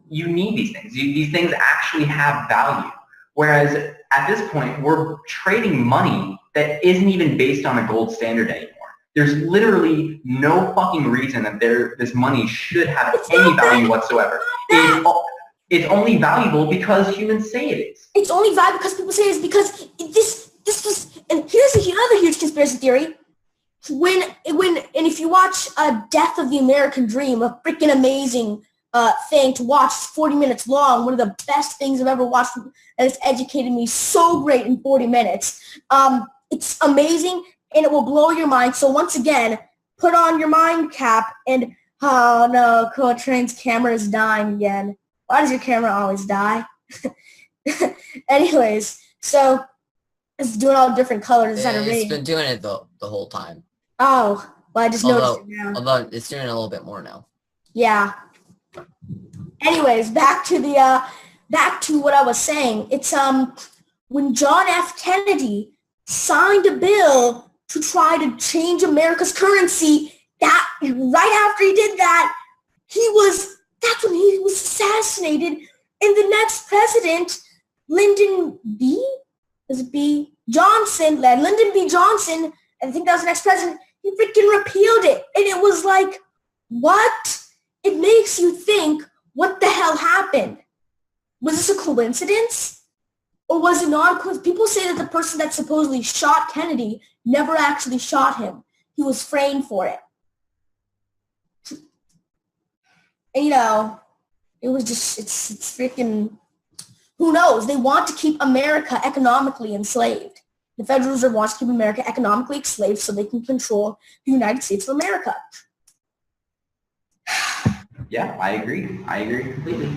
you need these things. These things actually have value. Whereas at this point, we're trading money that isn't even based on a gold standard anymore. There's literally no fucking reason that this money should have any value whatsoever. It's only valuable because humans say it is. It's only valuable because people say it is, because this was, and here's another huge conspiracy theory. And if you watch Death of the American Dream, a freaking amazing thing to watch, it's 40 minutes long, one of the best things I've ever watched, and it's educated me so great in 40 minutes. It's amazing, and it will blow your mind. So once again, put on your mind cap, and oh no, Cotrain's camera is dying again. Why does your camera always die? Anyways, so it's doing all different colors instead of It's been doing it the whole time. Oh, well, I just noticed it now. Although it's doing it a little bit more now. Yeah. Anyways, back to what I was saying. It's when John F. Kennedy signed a bill to try to change America's currency, that right after he did that, that's when he was assassinated. And the next president, Lyndon B. Johnson, I think that was the next president, he freaking repealed it. And it was like, what? It makes you think, what the hell happened? Was this a coincidence? Or was it not a coincidence? People say that the person that supposedly shot Kennedy never actually shot him. He was framed for it. And, it was just, it's freaking, who knows? They want to keep America economically enslaved. The Federal Reserve wants to keep America economically enslaved so they can control the United States of America. Yeah, I agree. I agree completely.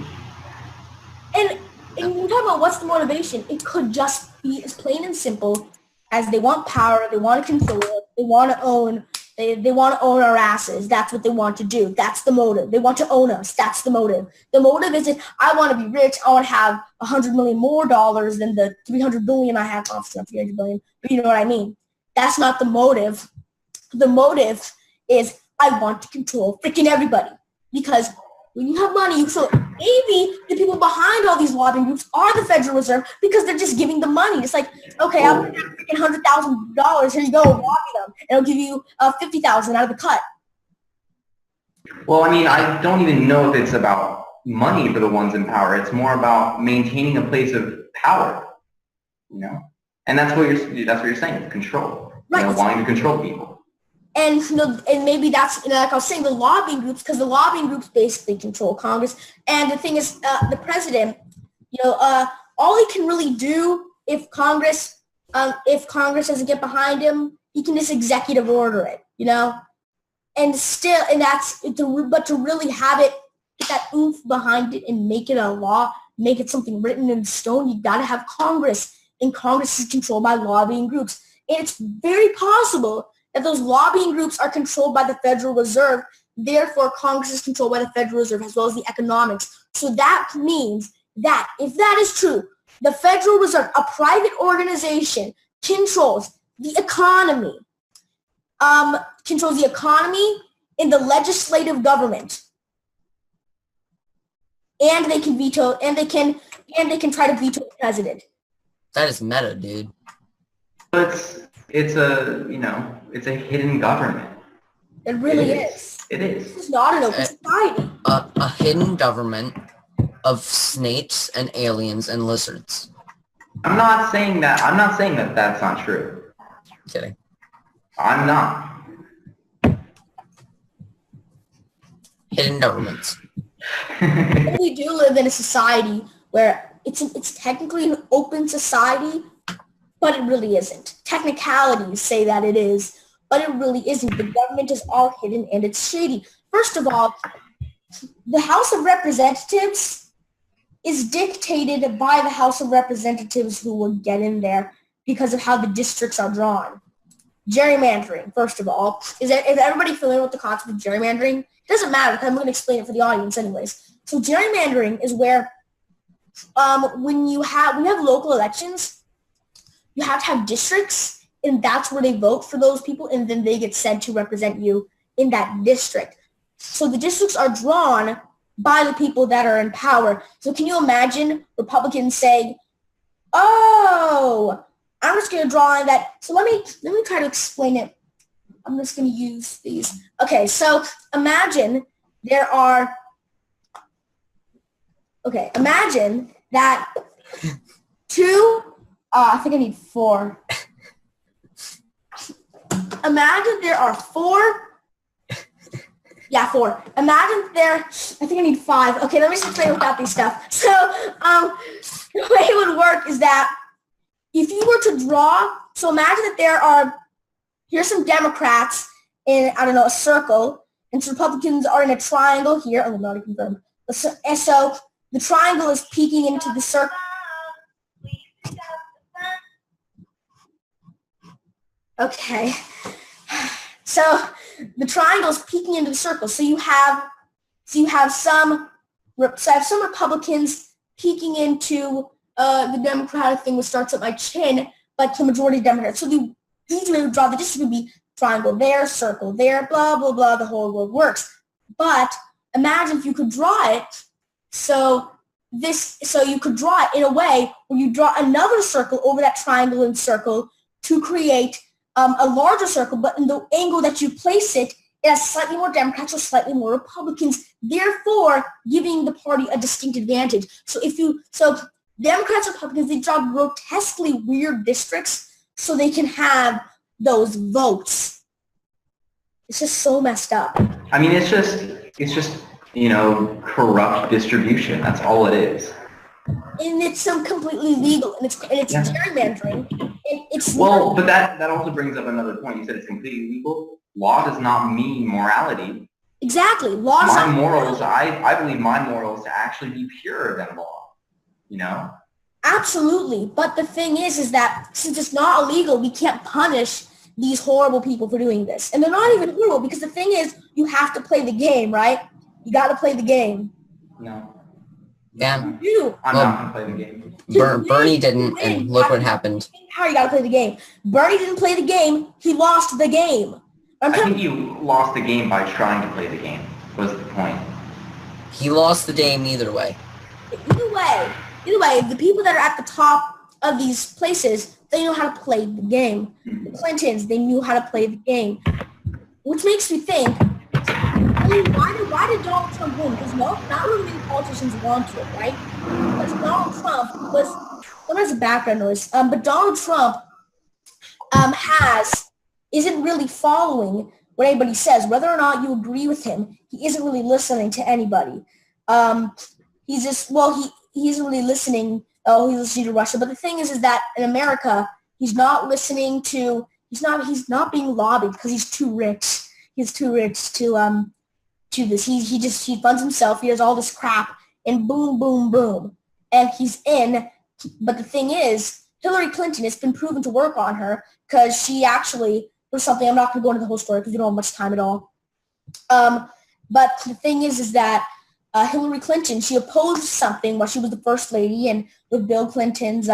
And you talk about what's the motivation, it could just be as plain and simple as they want power, they want to control it, they want to own, they want to own our asses. That's what they want to do. That's the motive. They want to own us. That's the motive. The motive isn't, I want to be rich. I want to have $100 million more dollars than the $300 billion I have. Obviously not $300 billion, but you know what I mean. That's not the motive. The motive is, I want to control freaking everybody. Because when you have money, you feel maybe the people behind all these lobbying groups are the Federal Reserve because they're just giving the money. It's like, okay, I'll put $100,000. Here you go, lobby them, and I'll give you $50,000 out of the cut. Well, I mean, I don't even know if it's about money for the ones in power. It's more about maintaining a place of power, And that's what you're saying, control. Right. Wanting to control people. And and maybe that's, like I was saying, the lobbying groups, because the lobbying groups basically control Congress. And the thing is, the president, all he can really do if Congress doesn't get behind him, he can just executive order it, And still, but to really have it, get that oomph behind it and make it a law, make it something written in stone, you got to have Congress. And Congress is controlled by lobbying groups. And it's very possible that those lobbying groups are controlled by the Federal Reserve. Therefore, Congress is controlled by the Federal Reserve as well as the economics. So that means that if that is true, the Federal Reserve, a private organization, controls the economy, in the legislative government, and they can veto, and they can try to veto the president. That is meta, dude. It's a hidden government. It really is. It is. It's not an open society. A hidden government of snakes and aliens and lizards. I'm not saying that that's not true. Kidding. I'm not. Hidden governments. We do live in a society where it's technically an open society, but it really isn't. Technicalities say that it is, but it really isn't. The government is all hidden and it's shady. First of all, the House of Representatives is dictated by the House of Representatives who will get in there because of how the districts are drawn. Gerrymandering, first of all. Is everybody familiar with the concept of gerrymandering? It doesn't matter because I'm going to explain it for the audience anyways. So gerrymandering is where when we have local elections, you have to have districts, and that's where they vote for those people, and then they get sent to represent you in that district. So the districts are drawn by the people that are in power. So can you imagine Republicans saying, oh, I'm just going to draw on that. So let me try to explain it. I'm just going to use these. Okay, so imagine imagine that I think I need 4. Imagine there are 4. Yeah, 4. Imagine I think I need 5. Okay, let me just explain without these stuff. So the way it would work is that if you were to draw, so imagine that here's some Democrats in, a circle, and some Republicans are in a triangle here. Oh, not confirmed. And so the triangle is peeking into the circle. Okay. So the triangle is peeking into the circle. So you have some Republicans peeking into the Democratic thing, which starts at my chin, but the majority of Democrats. So the easy way to draw the district would be triangle there, circle there, blah, blah, blah, the whole world works. But imagine if you could draw it, so you could draw it in a way where you draw another circle over that triangle and circle to create a larger circle, but in the angle that you place it it has slightly more Democrats or slightly more Republicans, therefore giving the party a distinct advantage. So Democrats and Republicans, they draw grotesquely weird districts so they can have those votes. It's just so messed up. I mean, it's just corrupt distribution. That's all it is. And it's completely legal, and it's gerrymandering. But that also brings up another point. You said it's completely legal. Law does not mean morality. Exactly. I believe my morals to actually be purer than law. Absolutely. But the thing is that since it's not illegal, we can't punish these horrible people for doing this. And they're not even horrible because the thing is, you have to play the game, right? You got to play the game. No. Yeah. I'm not going to play the game. Bernie didn't, and look what happened. How you got to play the game? Bernie didn't play the game. He lost the game. I think you lost the game by trying to play the game, was the point. He lost the game either way. Either way, the people that are at the top of these places, they know how to play the game. The Clintons, they knew how to play the game. Which makes me think, why did Donald Trump win? Because not really many politicians want to, right? Because Donald Trump there's a background noise, but Donald Trump isn't really following what anybody says. Whether or not you agree with him, he isn't really listening to anybody. He isn't really listening. Oh, he's listening to Russia. But the thing is that in America, he's not being lobbied because he's too rich. He's too rich to this. He funds himself. He does all this crap, and boom, boom, boom, and he's in. But the thing is, Hillary Clinton, it's been proven to work on her because she actually, for something, I'm not going to go into the whole story because we don't have much time at all. But the thing is that Hillary Clinton, she opposed something while she was the first lady, and with Bill Clinton's,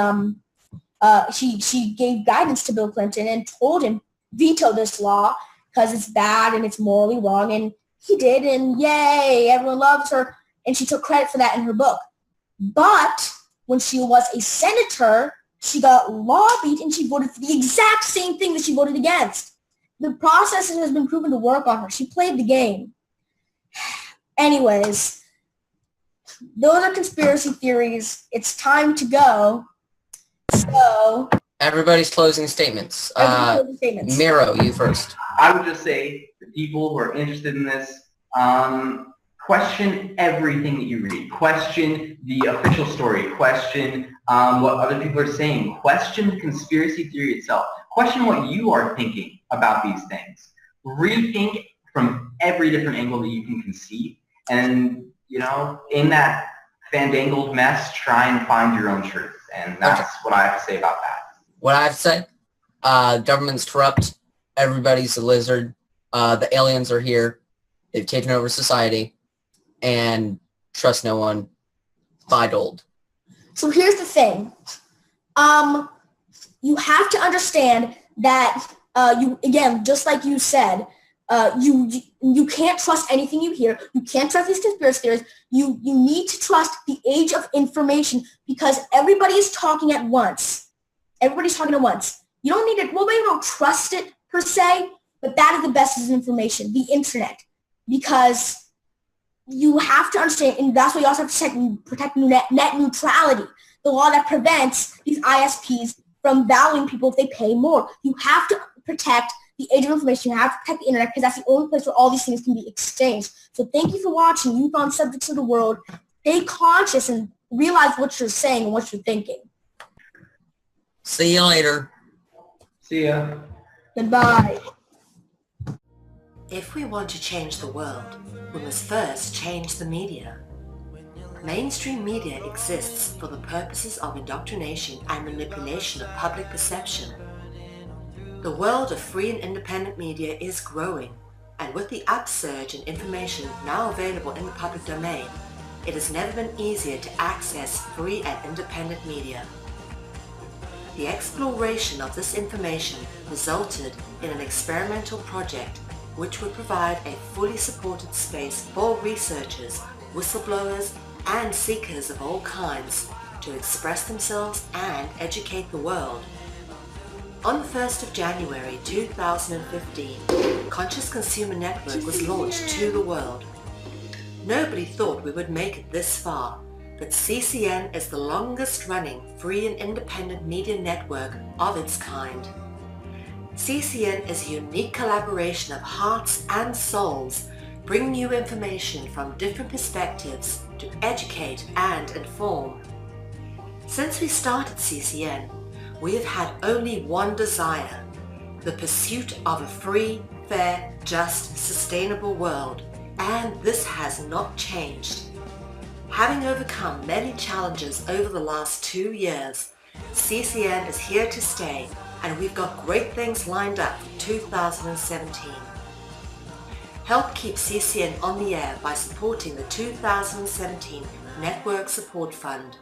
she gave guidance to Bill Clinton and told him, veto this law because it's bad and it's morally wrong, and he did, and yay, everyone loves her, and she took credit for that in her book. But when she was a senator, she got lobbied and she voted for the exact same thing that she voted against. The process has been proven to work on her. She played the game. Anyways, those are conspiracy theories. It's time to go. So everybody's closing statements. Miro, you first. I would just say the people who are interested in this, question everything that you read. Question the official story. Question what other people are saying. Question the conspiracy theory itself. Question what you are thinking about these things. Rethink from every different angle that you can conceive. And, in that fandangled mess, try and find your own truth. And that's what I have to say about that. What I have to say, government's corrupt. Everybody's a lizard. The aliens are here. They've taken over society. And trust no one. Buy gold. So here's the thing. You have to understand that just like you said, you can't trust anything you hear. You can't trust these conspiracy theories. You need to trust the age of information because everybody is talking at once. Everybody's talking at once. You don't need it. Well, maybe you don't trust it per se, but that is the best information, the internet, because you have to understand, and that's why you also have to protect net neutrality, the law that prevents these ISPs from valuing people if they pay more. You have to protect the age of information. You have to protect the internet because that's the only place where all these things can be exchanged. So thank you for watching Youth on Subjects of the World. Stay conscious and realize what you're saying and what you're thinking. See you later. See ya. Goodbye. If we want to change the world, we must first change the media. Mainstream media exists for the purposes of indoctrination and manipulation of public perception. The world of free and independent media is growing, and with the upsurge in information now available in the public domain, it has never been easier to access free and independent media. The exploration of this information resulted in an experimental project which would provide a fully supported space for researchers, whistleblowers, and seekers of all kinds to express themselves and educate the world. On the 1st of January 2015, Conscious Consumer Network was launched to the world. Nobody thought we would make it this far, but CCN is the longest running free and independent media network of its kind. CCN is a unique collaboration of hearts and souls, bringing you information from different perspectives to educate and inform. Since we started CCN, we have had only one desire, the pursuit of a free, fair, just, sustainable world, and this has not changed. Having overcome many challenges over the last 2 years, CCN is here to stay, and we've got great things lined up for 2017. Help keep CCN on the air by supporting the 2017 Network Support Fund.